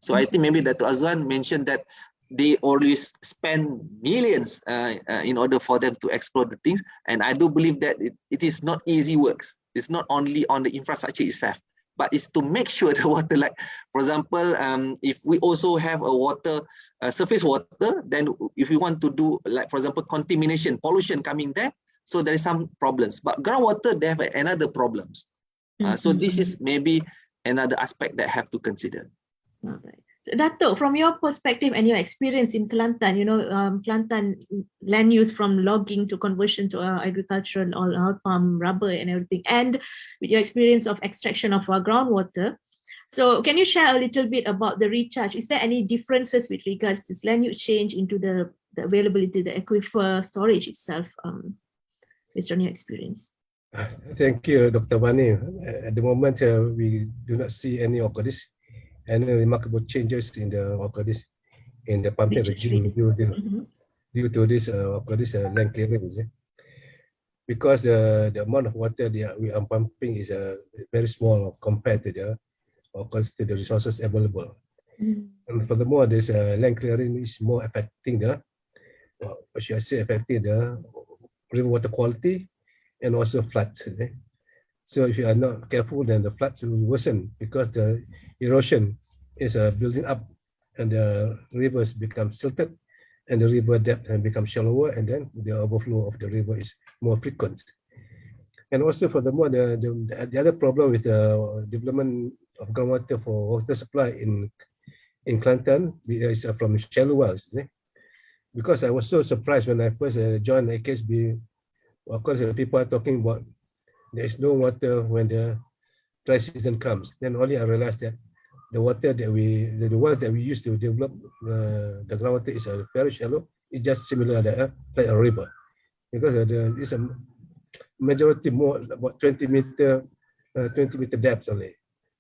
So I think maybe Datuk Azuhan mentioned that they always spend millions in order for them to explore the things. And I do believe that it is not easy works. It's not only on the infrastructure itself, but it's to make sure the water, like, for example, if we also have a water, surface water, then if we want to do, like, for example, contamination, pollution coming there, so there is some problems. But groundwater, they have another problems. So this is maybe another aspect that have to consider. All right. So Datuk, from your perspective and your experience in Kelantan, Kelantan land use from logging to conversion to agricultural, all palm, rubber and everything, and with your experience of extraction of our groundwater. So can you share a little bit about the recharge? Is there any differences with regards to this land use change into the availability, the aquifer storage itself, based on your experience? Thank you, Dr. Vani. At the moment, we do not see any of this. Any remarkable changes in the pumping regime due to this land clearance. because the amount of water we are pumping is very small compared to the resources available. And furthermore, this land clearing is more affecting affecting the river water quality and also floods. So if you are not careful, then the floods will worsen because the erosion is building up and the rivers become silted and the river depth becomes shallower, and then the overflow of the river is more frequent. And also furthermore, the other problem with the development of groundwater for water supply in Kelantan is from shallow wells. Because I was so surprised when I first joined AKSB. Of course, people are talking about there is no water when the dry season comes. Then only I realized that the water that the wells that we use to develop the groundwater is very shallow. It's just similar like a river, because it's a majority more about 20 meter depths only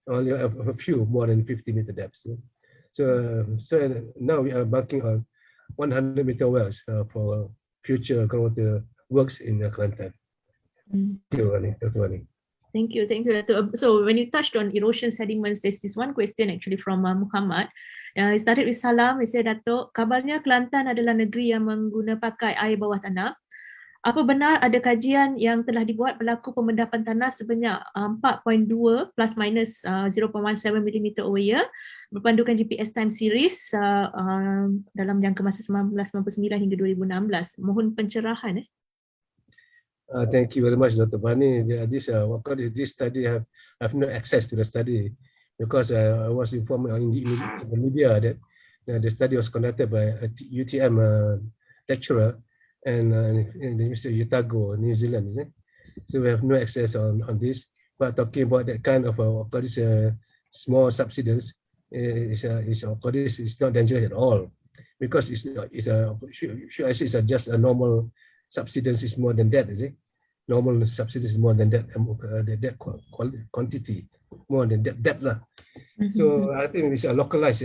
a few more than 50-meter depths. So now we are banking on 100-meter wells for future groundwater works in Kelantan. Thank you, Dr. Vani. Thank you, Datuk. So when you touched on erosion sediments, there's this one question actually from Mohamed. It started with salam. He said, Datuk, kabarnya Kelantan adalah negeri yang pakai air bawah tanah. Apa benar ada kajian yang telah dibuat berlaku pemendapan tanah sebanyak 4.2 plus minus 0.17 mm over year berpandukan GPS time series dalam jangka masa 1999 hingga 2016. Mohon pencerahan. Thank you very much, Dr. Vani. This study, I have no access to the study because I was informed in the media that the study was conducted by a UTM lecturer and Mr. Utago, New Zealand, isn't it? So we have no access on this. But talking about that kind of small subsidence is not dangerous at all, because should I say it's just a normal subsidence is more than that, is it? Normal subsidence is more than that, that quantity, more than that depth. So I think it's a localized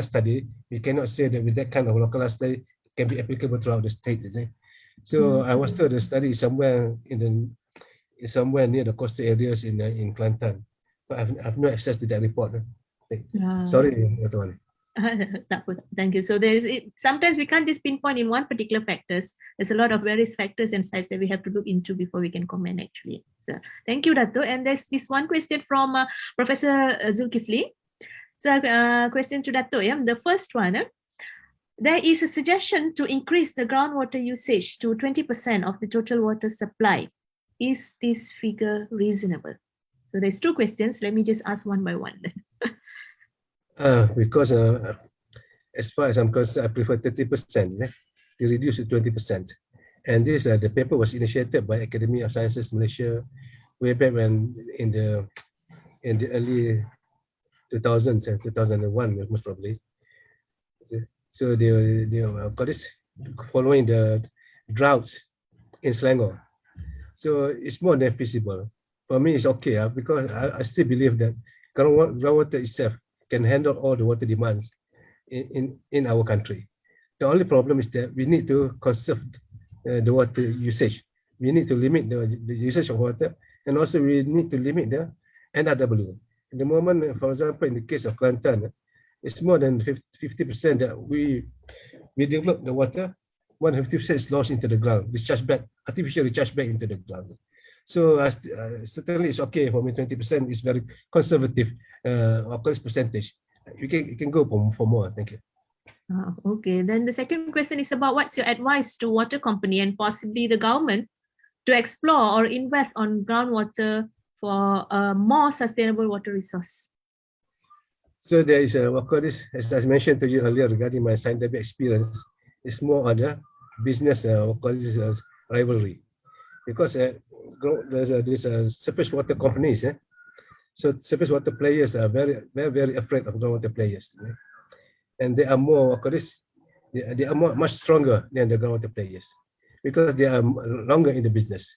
study. We cannot say that with that kind of localized study can be applicable throughout the state, is it? So I was told the study is somewhere near the coastal areas in Kelantan, but I have no access to that report. Sorry, Dr. Vani. Thank you. So sometimes we can't just pinpoint in one particular factors. There's a lot of various factors and sites that we have to look into before we can comment actually. So thank you, Datuk. And there's this one question from Professor Zulkifli. So question to Datuk. The first one, there is a suggestion to increase the groundwater usage to 20% of the total water supply. Is this figure reasonable? So there's two questions. Let me just ask one by one. Because as far as I'm concerned, I prefer 30%. To reduce to 20%. And this the paper was initiated by Academy of Sciences Malaysia way back when in the early 2000s and 2001 most probably. So they got this following the droughts in Selangor. So it's more than feasible. For me, it's okay because I still believe that groundwater itself can handle all the water demands in our country. The only problem is that we need to conserve the water usage. We need to limit the usage of water, and also we need to limit the NRW. At the moment, for example, in the case of Kelantan, it's more than 50% that we develop the water, 150% is lost into the ground, artificially recharged back into the ground. So certainly it's okay for me. 20% is very conservative, of course, percentage. You can go for more. Thank you. Okay, then the second question is about what's your advice to water company and possibly the government to explore or invest on groundwater for a more sustainable water resource? So there is as I mentioned to you earlier regarding my scientific experience, it's more on the business rivalry, because there's surface water companies. So surface water players are very, very, very afraid of groundwater players, and they are they are much stronger than the groundwater players because they are longer in the business.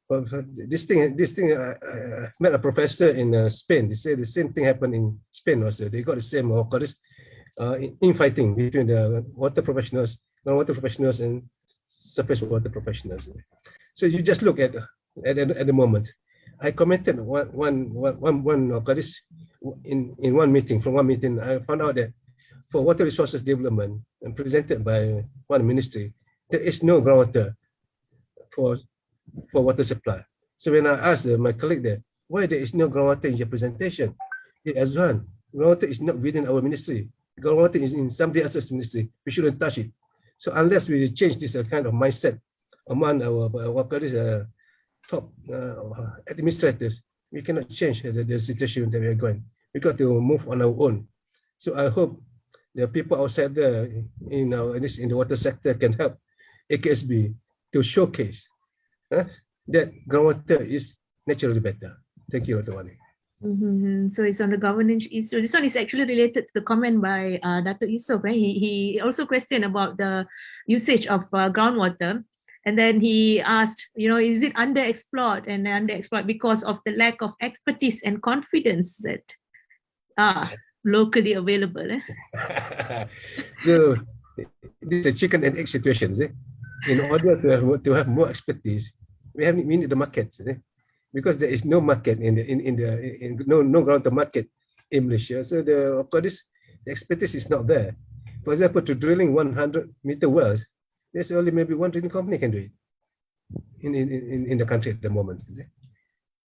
But this thing, I met a professor in Spain. They said the same thing happened in Spain also. They got the same infighting between the water professionals, groundwater professionals, and surface water professionals. So you just look at the moment. I commented in one meeting. I found out that for water resources development and presented by one ministry, there is no groundwater for water supply. So when I asked my colleague there, why there is no groundwater in your presentation? Hey, Azuhan, groundwater is not within our ministry. Groundwater is in somebody else's ministry. We shouldn't touch it. So unless we change this kind of mindset among our top administrators, we cannot change the situation that we are going. We got to move on our own. So I hope the people outside there in the water sector can help AKSB to showcase that groundwater is naturally better. Thank you, Dr. Vani. So it's on the governance issue. This one is actually related to the comment by Datuk Yusof. He also questioned about the usage of groundwater. And then he asked, is it underexplored because of the lack of expertise and confidence that are locally available? So this is a chicken and egg situation. In order to have more expertise, we need the markets. Because there is no market no groundwater market in Malaysia. So of course, the expertise is not there. For example, to drilling 100-meter wells, there's only maybe one drilling company can do it in the country at the moment.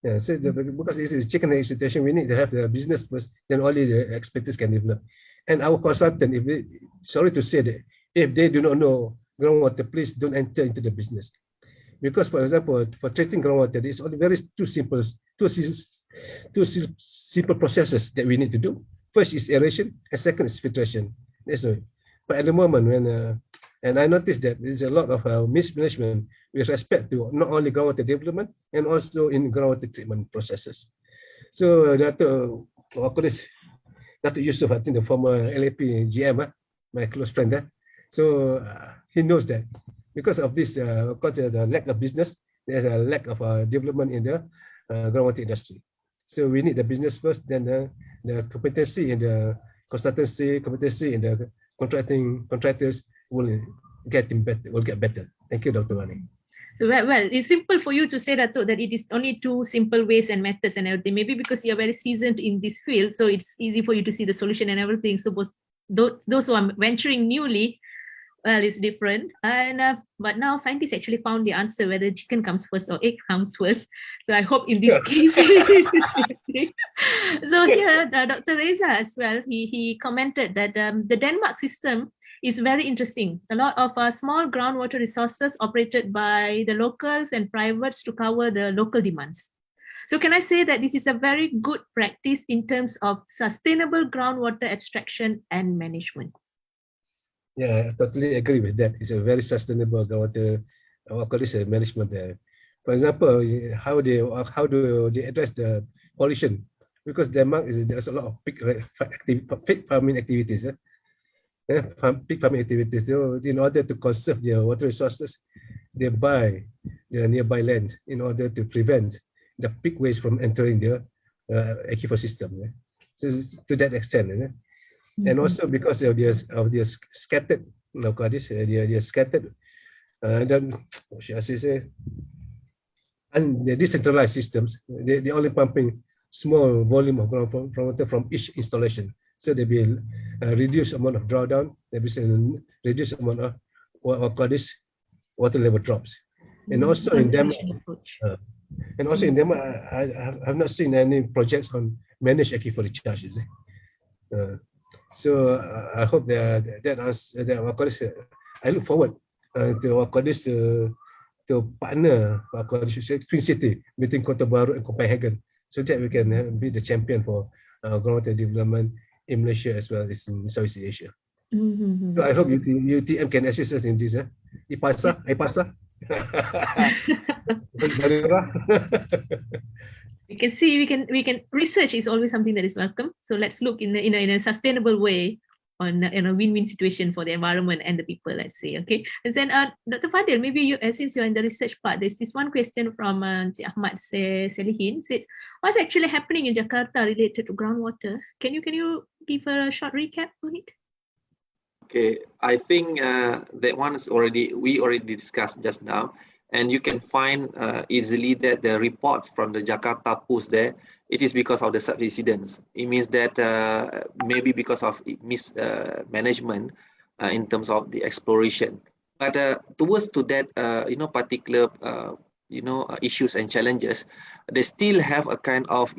Yeah, so because this is chicken and egg situation, we need to have the business first, then only the expertise can develop. And our consultant, sorry to say that, if they do not know groundwater, please don't enter into the business. Because, for example, for treating groundwater, it's only two simple processes that we need to do. First is aeration, and second is filtration. That's all. But at the moment, and I noticed that there's a lot of mismanagement with respect to not only groundwater development and also in groundwater treatment processes. So Datuk Yusof, I think the former LAP GM, my close friend, so he knows that because of this, of course, there's a lack of business, there's a lack of development in the groundwater industry. So we need the business first, then the competency in the consultancy, competency in the contractors will get better. Thank you, Dr. Vani. Well, it's simple for you to say that it is only two simple ways and methods and everything. Maybe because you're very seasoned in this field, so it's easy for you to see the solution and everything. So those who are venturing newly, well, it's different. And but now scientists actually found the answer whether chicken comes first or egg comes first. So I hope in this case, so here, Dr. Reza as well, he commented that the Denmark system is very interesting. A lot of small groundwater resources operated by the locals and privates to cover the local demands. So can I say that this is a very good practice in terms of sustainable groundwater abstraction and management? Yeah, I totally agree with that. It's a very sustainable groundwater management there. For example, how do they address the pollution? Because Denmark there's a lot of pig farming activities. Pig farming activities. So in order to conserve their water resources, they buy the nearby land in order to prevent the pig waste from entering the aquifer system. So to that extent, and also because of their scattered, their scattered, what should I say, and the decentralized systems, they only pumping small volume of groundwater from each installation. So there will be a reduced amount of drawdown, there will be a reduced amount of water level drops. And also in Denmark, I have not seen any projects on managed aquifer recharges. So I hope that I look forward to partner Twin City between Kota Baru and Copenhagen, so that we can be the champion for groundwater development in Malaysia as well as in Southeast Asia. So I hope UTM can assist us in this. IPASA. We can see we can research is always something that is welcome. So let's look in a sustainable way on a win-win situation for the environment and the people. Let's say, okay. And then Dr. Fadhil, maybe you since you're in the research part, there's this one question from Ahmad Selihin says, what's actually happening in Jakarta related to groundwater? Can you give a short recap on it? Okay, I think that one is we already discussed just now. And you can find easily that the reports from the Jakarta Post there, it is because of the subsidence. It means that maybe because of mismanagement in terms of the exploration. But towards to that, particular, issues and challenges, they still have a kind of,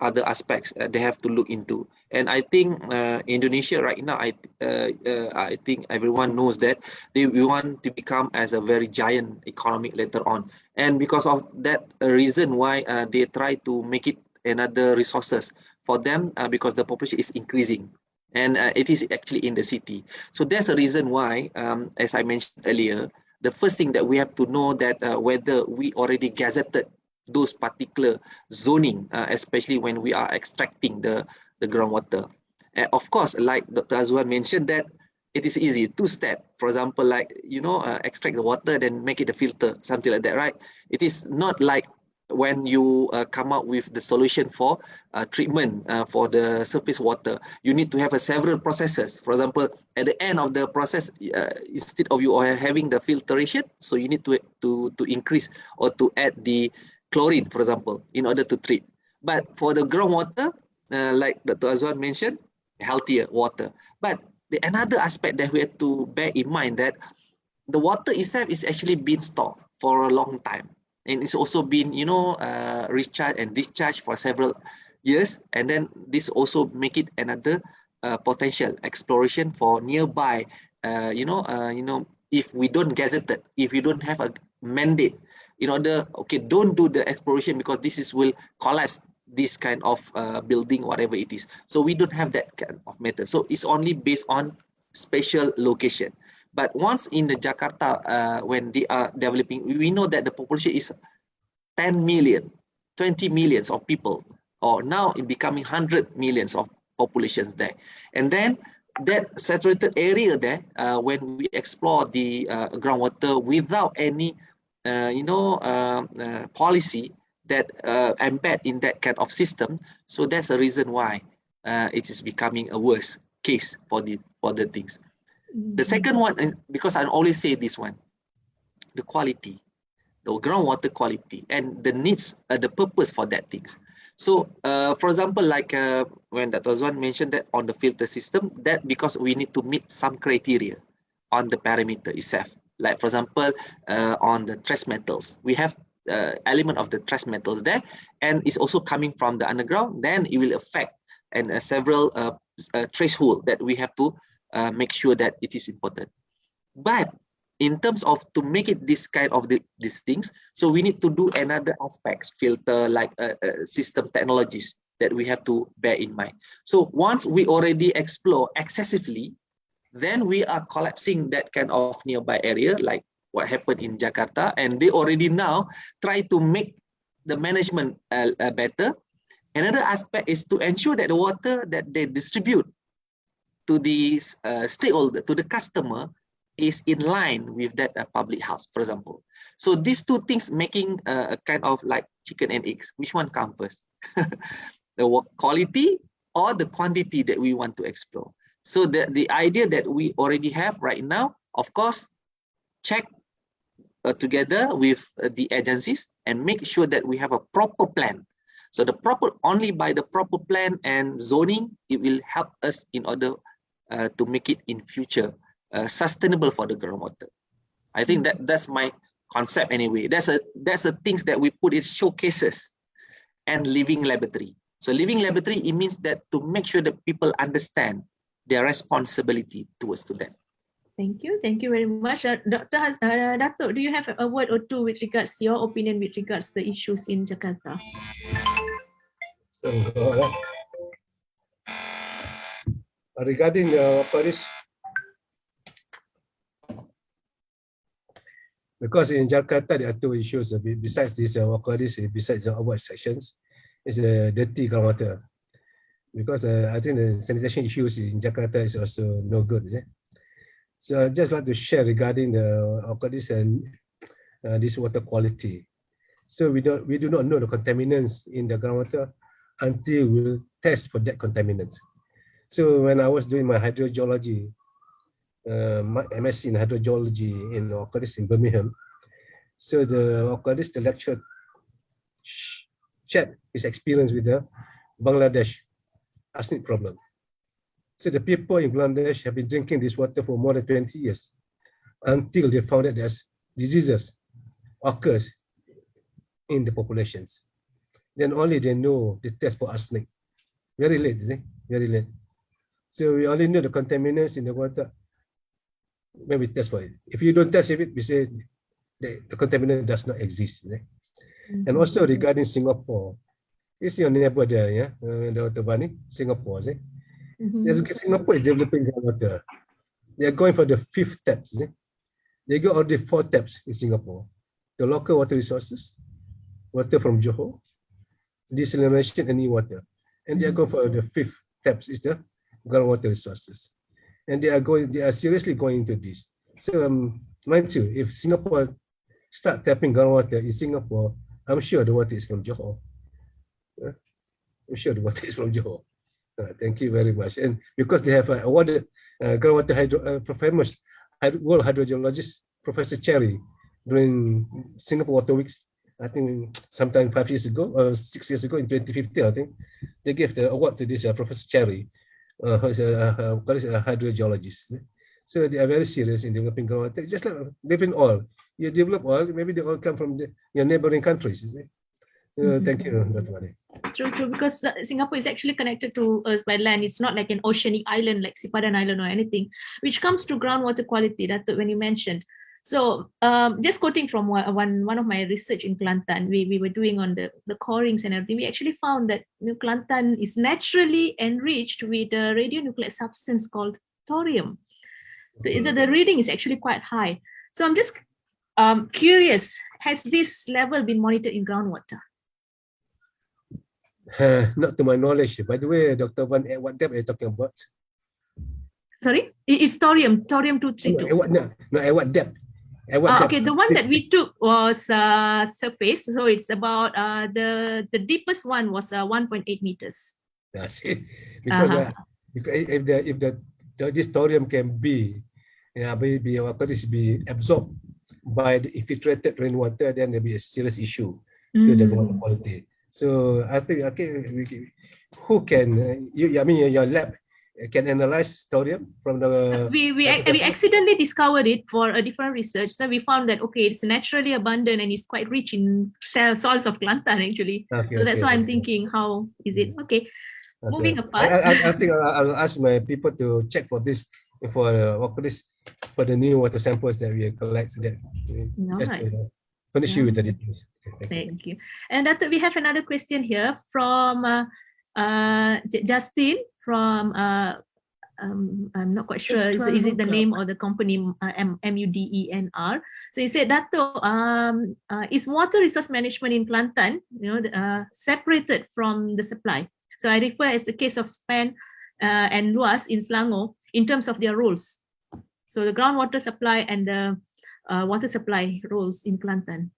other aspects they have to look into. And I think Indonesia right now, I think everyone knows that we want to become as a very giant economy later on. And because of that reason why they try to make it another resources for them because the population is increasing. And it is actually in the city. So there's a reason why, as I mentioned earlier, the first thing that we have to know that whether we already gazetted those particular zoning, especially when we are extracting the groundwater. Of course, like Dr. Azuhan mentioned, that it is easy, 2-step. For example, like, extract the water, then make it a filter, something like that, right? It is not like when you come up with the solution for treatment for the surface water. You need to have several processes. For example, at the end of the process, instead of you having the filtration, so you need to increase or to add the chlorine, for example, in order to treat. But for the groundwater, like Dr. Azuhan mentioned, healthier water. But another aspect that we have to bear in mind that the water itself is actually being stored for a long time. And it's also been, recharged and discharged for several years. And then this also make it another potential exploration for nearby, if we don't gazette it, if you don't have a mandate in order, okay, don't do the exploration because this will collapse this kind of building, whatever it is. So we don't have that kind of method. So it's only based on special location. But once in the Jakarta, when they are developing, we know that the population is 10 million, 20 millions of people, or now it becoming 100 millions of populations there. And then that saturated area there, when we explore the groundwater without any, policy that embed in that kind of system, so that's the reason why it is becoming a worse case for the things. The second one is, because I always say this one, the quality, the groundwater quality, and the needs, the purpose for that things. So, for example, like when Dr. Azuhan mentioned that on the filter system, that because we need to meet some criteria on the parameter itself. Like, for example, on the trace metals, we have element of the trace metals there, and it's also coming from the underground. Then it will affect and several threshold that we have to make sure that it is important. But in terms of to make it this kind of these things, so we need to do another aspects, filter, like system technologies that we have to bear in mind. So once we already explore excessively, then we are collapsing that kind of nearby area, like what happened in Jakarta, and they already now try to make the management better. Another aspect is to ensure that the water that they distribute to the stakeholder, to the customer, is in line with that public house, for example. So these two things making a kind of like chicken and eggs. Which one comes first? The quality or the quantity that we want to explore? So the idea that we already have right now, of course, check together with the agencies and make sure that we have a proper plan. So only by the proper plan and zoning, it will help us in order to make it in future sustainable for the groundwater. I think that's my concept anyway. That's a things that we put in showcases and living laboratory. So living laboratory, it means that to make sure that people understand their responsibility towards to them. Thank you very much. Dr. Datuk, do you have a word or two with regards to your opinion with regards to the issues in Jakarta? So, regarding Paris, because in Jakarta there are two issues besides this besides the outward sections, is dirty groundwater. Because I think the sanitation issues in Jakarta is also no good, is it? So I'd just like to share regarding the and this water quality. So we do not know the contaminants in the groundwater until we test for that contaminants. So when I was doing my hydrogeology, my MSc in hydrogeology in in Birmingham, So the lecturer shared his experience with the Bangladesh arsenic problem. So the people in Bangladesh have been drinking this water for more than 20 years until they found that there's diseases occurs in the populations. Then only they know the test for arsenic. Very late, is it? Very late. So we only know the contaminants in the water when we test for it. If you don't test it, we say the contaminant does not exist. And also regarding Singapore, it's your neighbor there, yeah, Dr. Vani, Singapore, is it? Singapore is developing groundwater. They are going for the 5th taps. They got already 4 taps in Singapore. The local water resources, water from Johor, desalination and water. And they are going for the 5th taps is the groundwater resources. And they are seriously going into this. So mind you, if Singapore start tapping groundwater in Singapore, I'm sure the water is from Johor. I'm sure the water is from Johor. Thank you very much. And because they have awarded groundwater famous world hydrogeologist Professor Cherry during Singapore Water Weeks, I think sometime 5 years ago or 6 years ago in 2015, I think they gave the award to this Professor Cherry, who is a hydrogeologist. So they are very serious in developing groundwater. It's just like developing oil. You develop oil, maybe the oil come from your neighboring countries. Thank you, Dr. Vani. True, because Singapore is actually connected to us by land. It's not like an oceanic island like Sipadan Island or anything. Which comes to groundwater quality, that when you mentioned. So just quoting from one of my research in Kelantan, we were doing on the corings and everything. We actually found that Kelantan is naturally enriched with a radionuclide substance called thorium. So the reading is actually quite high. So I'm just curious, has this level been monitored in groundwater? Not to my knowledge. By the way, Dr. Van, at what depth are you talking about? Sorry? It's thorium-232. No, at what depth? Depth? Okay, the one that we took was surface. So it's about, the deepest one was 1.8 meters. That's it. Because if this thorium can be absorbed by the infiltrated rainwater, then there'll be a serious issue to the water quality. So I think, who can, your lab can analyze thorium from the... We accidentally discovered it for a different research. So we found that, okay, it's naturally abundant and it's quite rich in soils of Kelantan, actually. So that's why I'm thinking, how is it? Okay, moving apart. I think I'll ask my people to check for this, for the new water samples that we collect, so that finish you with the details. Thank you. And we have another question here from Justin from I'm not quite sure is it the name of the company, MUDENR. So he said, Datuk, is water resource management in Kelantan separated from the supply? So I refer as the case of Span and Luas in Selangor in terms of their roles. So the groundwater supply and the water supply roles in Kelantan.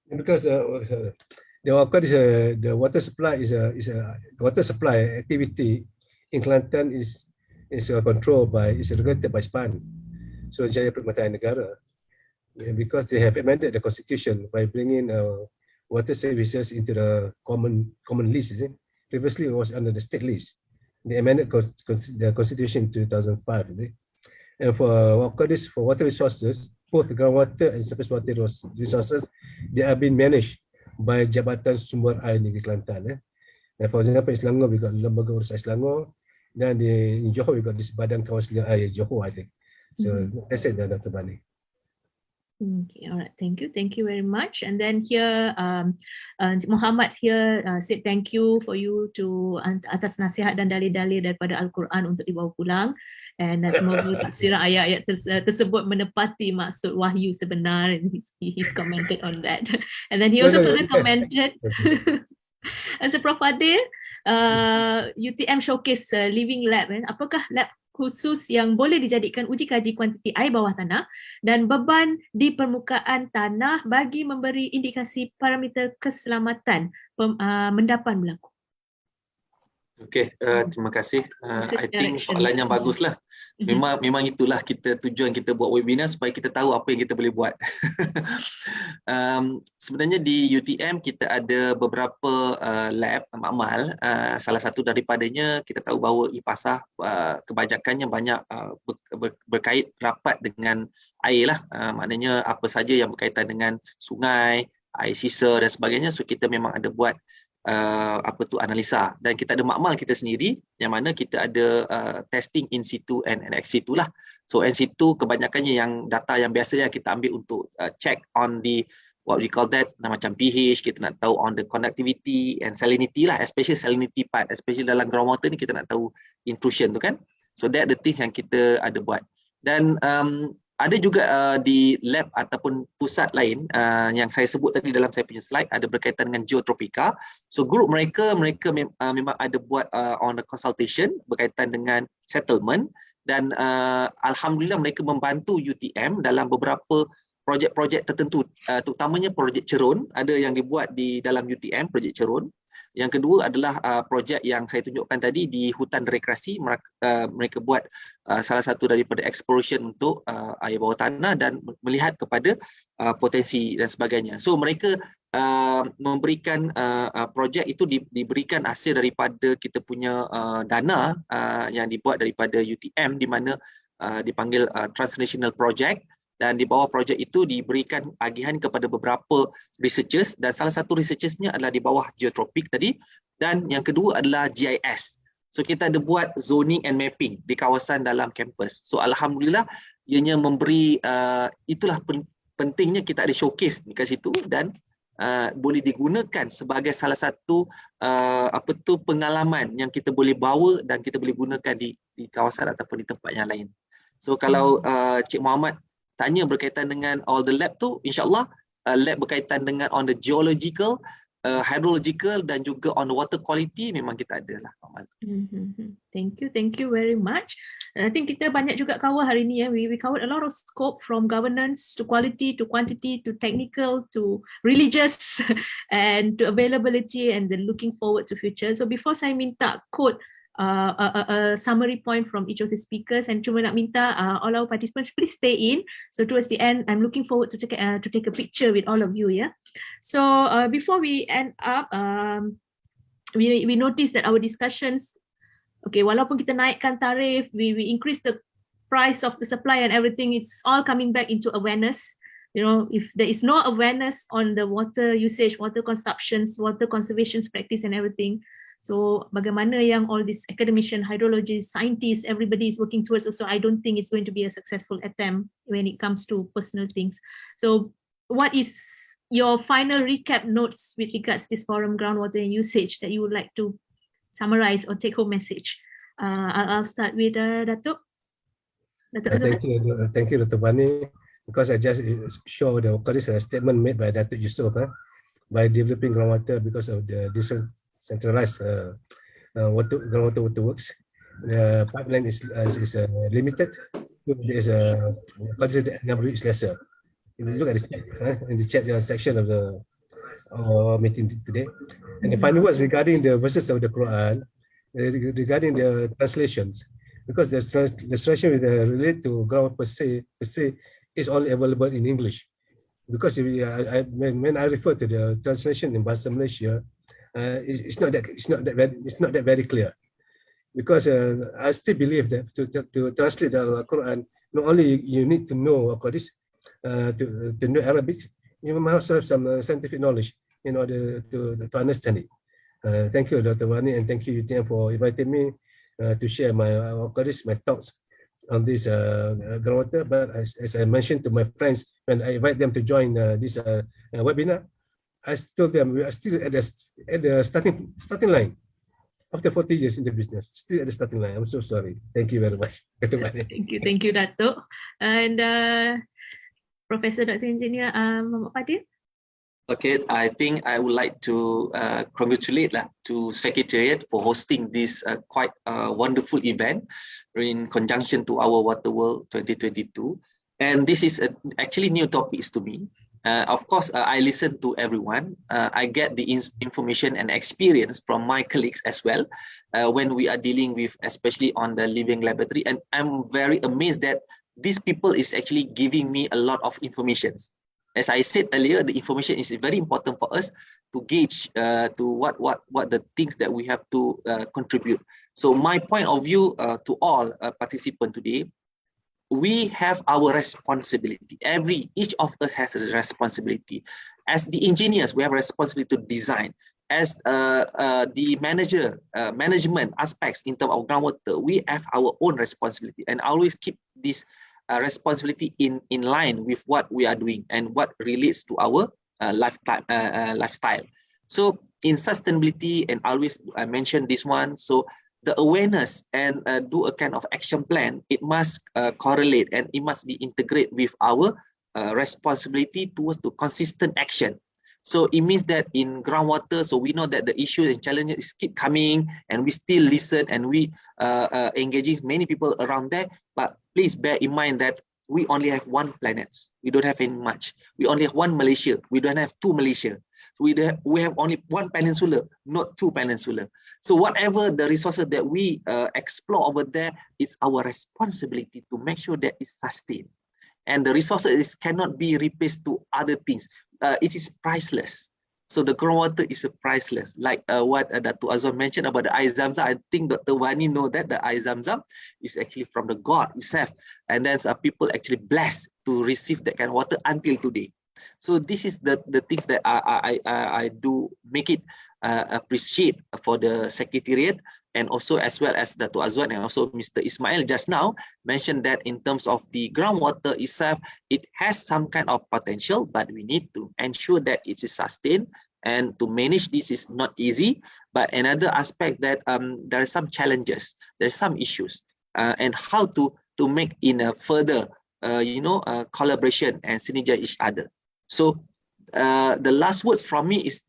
Because the water supply is a water supply activity in Kelantan is controlled by, is regulated by SPAN, so Jaya Permataan Negara, because they have amended the constitution by bringing water services into the common list. Is it? Previously, it was under the state list. They amended the constitution in 2005. Is it? And for water resources, both groundwater and surface water resources, they are being managed by Jabatan Sumber Air Negeri Kelantan. And for example, in Selangor, we got Lembaga Urus Air Selangor. Then in Johor, we got this Badan Kawasan Air Johor, I think. So that's it, Dr. Vani. Okay, all right, thank you very much. And then here, Mohamed here said thank you for you to atas nasihat dan dalil-dalil daripada Al-Quran untuk dibawa pulang. And semoga tafsiran ayat-ayat tersebut menepati maksud wahyu sebenar. And he's commented on that. And then he also further commented, as a Prof Fadhil, UTM showcase living lab. Apakah lab khusus yang boleh dijadikan uji kaji kuantiti air bawah tanah dan beban di permukaan tanah bagi memberi indikasi parameter keselamatan mendapan berlaku? Okay, terima kasih. I think soalan yang baguslah. Memang itulah tujuan kita buat webinar, supaya kita tahu apa yang kita boleh buat. Sebenarnya di UTM kita ada beberapa lab makmal. Salah satu daripadanya kita tahu bahawa IPASA kebanyakannya banyak berkait rapat dengan air lah. Maknanya apa saja yang berkaitan dengan sungai, air sisa dan sebagainya. So kita memang ada buat analisa, dan kita ada makmal kita sendiri yang mana kita ada testing in situ and ex situ lah. So in situ kebanyakannya yang data yang biasa yang kita ambil untuk check on the what we call that, macam pH, kita nak tahu on the conductivity and salinity lah, especially salinity part, especially dalam groundwater ni kita nak tahu intrusion tu kan. So that the things yang kita ada buat. Dan ada juga di lab ataupun pusat lain yang saya sebut tadi dalam saya punya slide, ada berkaitan dengan geotropika. So group mereka memang ada buat on the consultation berkaitan dengan settlement, dan alhamdulillah mereka membantu UTM dalam beberapa projek-projek tertentu, terutamanya projek cerun, ada yang dibuat di dalam UTM, projek cerun. Yang kedua adalah projek yang saya tunjukkan tadi di hutan rekreasi. Mereka buat salah satu daripada exploration untuk air bawah tanah dan melihat kepada potensi dan sebagainya. So mereka memberikan projek itu diberikan hasil daripada kita punya dana yang dibuat daripada UTM, di mana dipanggil Transnational Project. Dan di bawah projek itu diberikan agihan kepada beberapa researchers, dan salah satu researchersnya adalah di bawah geotropik tadi, dan yang kedua adalah GIS. So kita ada buat zoning and mapping di kawasan dalam kampus. So alhamdulillah ianya memberi itulah pentingnya kita ada showcase di situ, dan boleh digunakan sebagai salah satu pengalaman yang kita boleh bawa dan kita boleh gunakan di kawasan ataupun di tempat yang lain. So kalau Cik Mohamed tanya berkaitan dengan all the lab tu, insyaAllah lab berkaitan dengan on the geological, hydrological dan juga on the water quality memang kita ada lah. Thank you very much. I think kita banyak juga cover hari ni ya. We covered a lot of scope, from governance to quality to quantity to technical to religious and to availability and then looking forward to future. So before saya minta quote a summary point from each of the speakers, and cuma nak minta all our participants please stay in. So towards the end, I'm looking forward to take a picture with all of you. Yeah. So before we end up, we noticed that our discussions, okay, walaupun kita naikkan tarif, we increase the price of the supply and everything, it's all coming back into awareness. You know, if there is no awareness on the water usage, water consumptions, water conservation practice and everything, so bagaimana yang all these academicians, hydrologists, scientists, everybody is working towards, also I don't think it's going to be a successful attempt when it comes to personal things. So what is your final recap notes with regards to this forum, groundwater and usage, that you would like to summarize or take home message? I'll start with Datuk. Thank you, Dr. Vani, because I just show the statement made by Datuk Yusof by developing groundwater because of the centralized groundwater works. The pipeline is limited, so there is the number is lesser. If you look at the chat, in the chat section of the meeting today, and the final words regarding the verses of the Quran, regarding the translations, because the translation related to ground per se is only available in English. Because when I refer to the translation in Bahasa Malaysia, it's not that very clear, because I still believe that to translate the Quran, not only you need to know about this, to know Arabic, you must have some scientific knowledge in order to understand it. Thank you, Dr. Vani, and thank you, UTM, for inviting me to share my thoughts on this groundwater. But as I mentioned to my friends when I invite them to join this webinar, I told them we are still at the starting line. After 40 years in the business, still at the starting line. I'm so sorry. Thank you very much. Thank you, Datuk. And Professor Dr. Engineer Mohd Fadhil. Okay, I think I would like to congratulate to Secretariat for hosting this quite wonderful event in conjunction to our Water World 2022. And this is actually new topics to me. Of course, I listen to everyone. I get the information and experience from my colleagues as well when we are dealing with, especially on the living laboratory. And I'm very amazed that these people is actually giving me a lot of information. As I said earlier, the information is very important for us to gauge to what the things that we have to contribute. So my point of view to all participants today, we have our responsibility. Each of us has a responsibility. As the engineers, we have a responsibility to design. As the management aspects in terms of groundwater, we have our own responsibility, and always keep this responsibility in line with what we are doing and what relates to our lifestyle. So in sustainability, and always I mention this one, so the awareness and do a kind of action plan, it must correlate and it must be integrated with our responsibility towards the consistent action. So it means that in groundwater, so we know that the issues and challenges keep coming, and we still listen, and we engaging many people around there. But please bear in mind that we only have one planet. We don't have any much. We only have one Malaysia. We don't have two Malaysia. We have only one peninsula, not two peninsula. So whatever the resources that we explore over there, it's our responsibility to make sure that it's sustained. And the resources cannot be replaced to other things. It is priceless. So the groundwater is priceless. Like what Datuk Azuhan mentioned about the air Zamzam, I think Dr. Vani know that the air Zamzam is actually from the God itself. And then people actually blessed to receive that kind of water until today. So this is the things that I do make it appreciate for the Secretariat, and also as well as Datuk Azuhan and also Mr. Ismail just now mentioned that in terms of the groundwater itself, it has some kind of potential, but we need to ensure that it is sustained, and to manage this is not easy. But another aspect that there are some challenges, there's some issues, and how to make in a further collaboration and synergize each other. So the last words from me is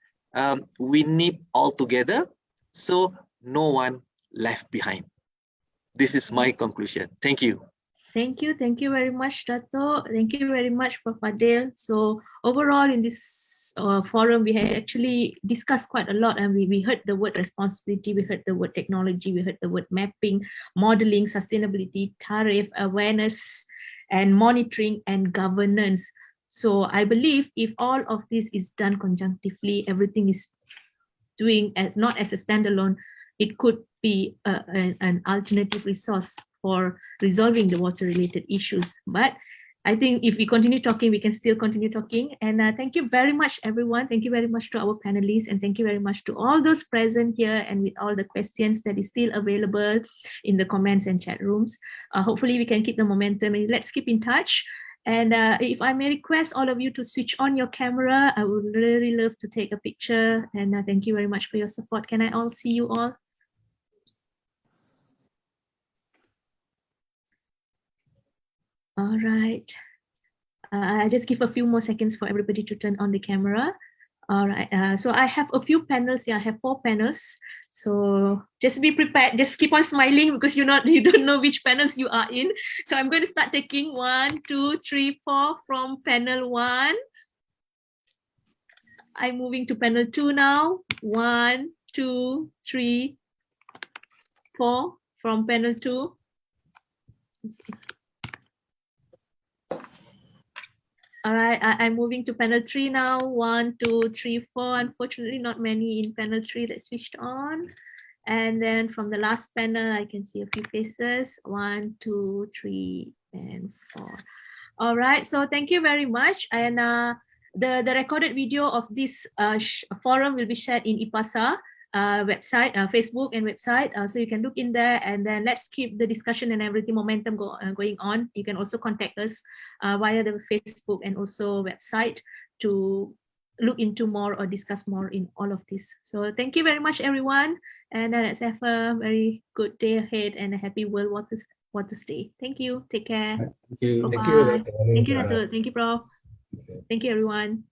we need all together, so no one left behind. This is my conclusion. Thank you. Thank you very much, Datuk. Thank you very much, Prof. Fadhil. So overall in this forum, we had actually discussed quite a lot, and we heard the word responsibility, we heard the word technology, we heard the word mapping, modeling, sustainability, tariff, awareness, and monitoring and governance. So I believe if all of this is done conjunctively, everything is doing not as a standalone, it could be an alternative resource for resolving the water-related issues. But I think if we continue talking, we can still continue talking. And thank you very much, everyone. Thank you very much to our panelists, and thank you very much to all those present here and with all the questions that is still available in the comments and chat rooms. Hopefully we can keep the momentum, and let's keep in touch. And if I may request all of you to switch on your camera, I would really love to take a picture. And thank you very much for your support. Can I all see you all? All right. I'll just give a few more seconds for everybody to turn on the camera. All right. So I have a few panels here. I have 4 panels. So just be prepared. Just keep on smiling because you don't know which panels you are in. So I'm going to start taking 1, 2, 3, 4 from panel 1. I'm moving to panel 2 now. 1, 2, 3, 4 from panel 2. All right, I'm moving to panel 3 now. 1, 2, 3, 4. Unfortunately, not many in panel 3 that switched on. And then from the last panel, I can see a few faces. 1, 2, 3, and 4. All right, so thank you very much. And the recorded video of this forum will be shared in IPASA website, Facebook and website, so you can look in there, and then let's keep the discussion and everything momentum going on. You can also contact us via the Facebook and also website to look into more or discuss more in all of this. So thank you very much, everyone, and let's have a very good day ahead and a happy World Water Day. Thank you. Take care. Thank you. Bye-bye. Thank you. Thank you, Datuk. Thank you, Prof. Thank you, everyone.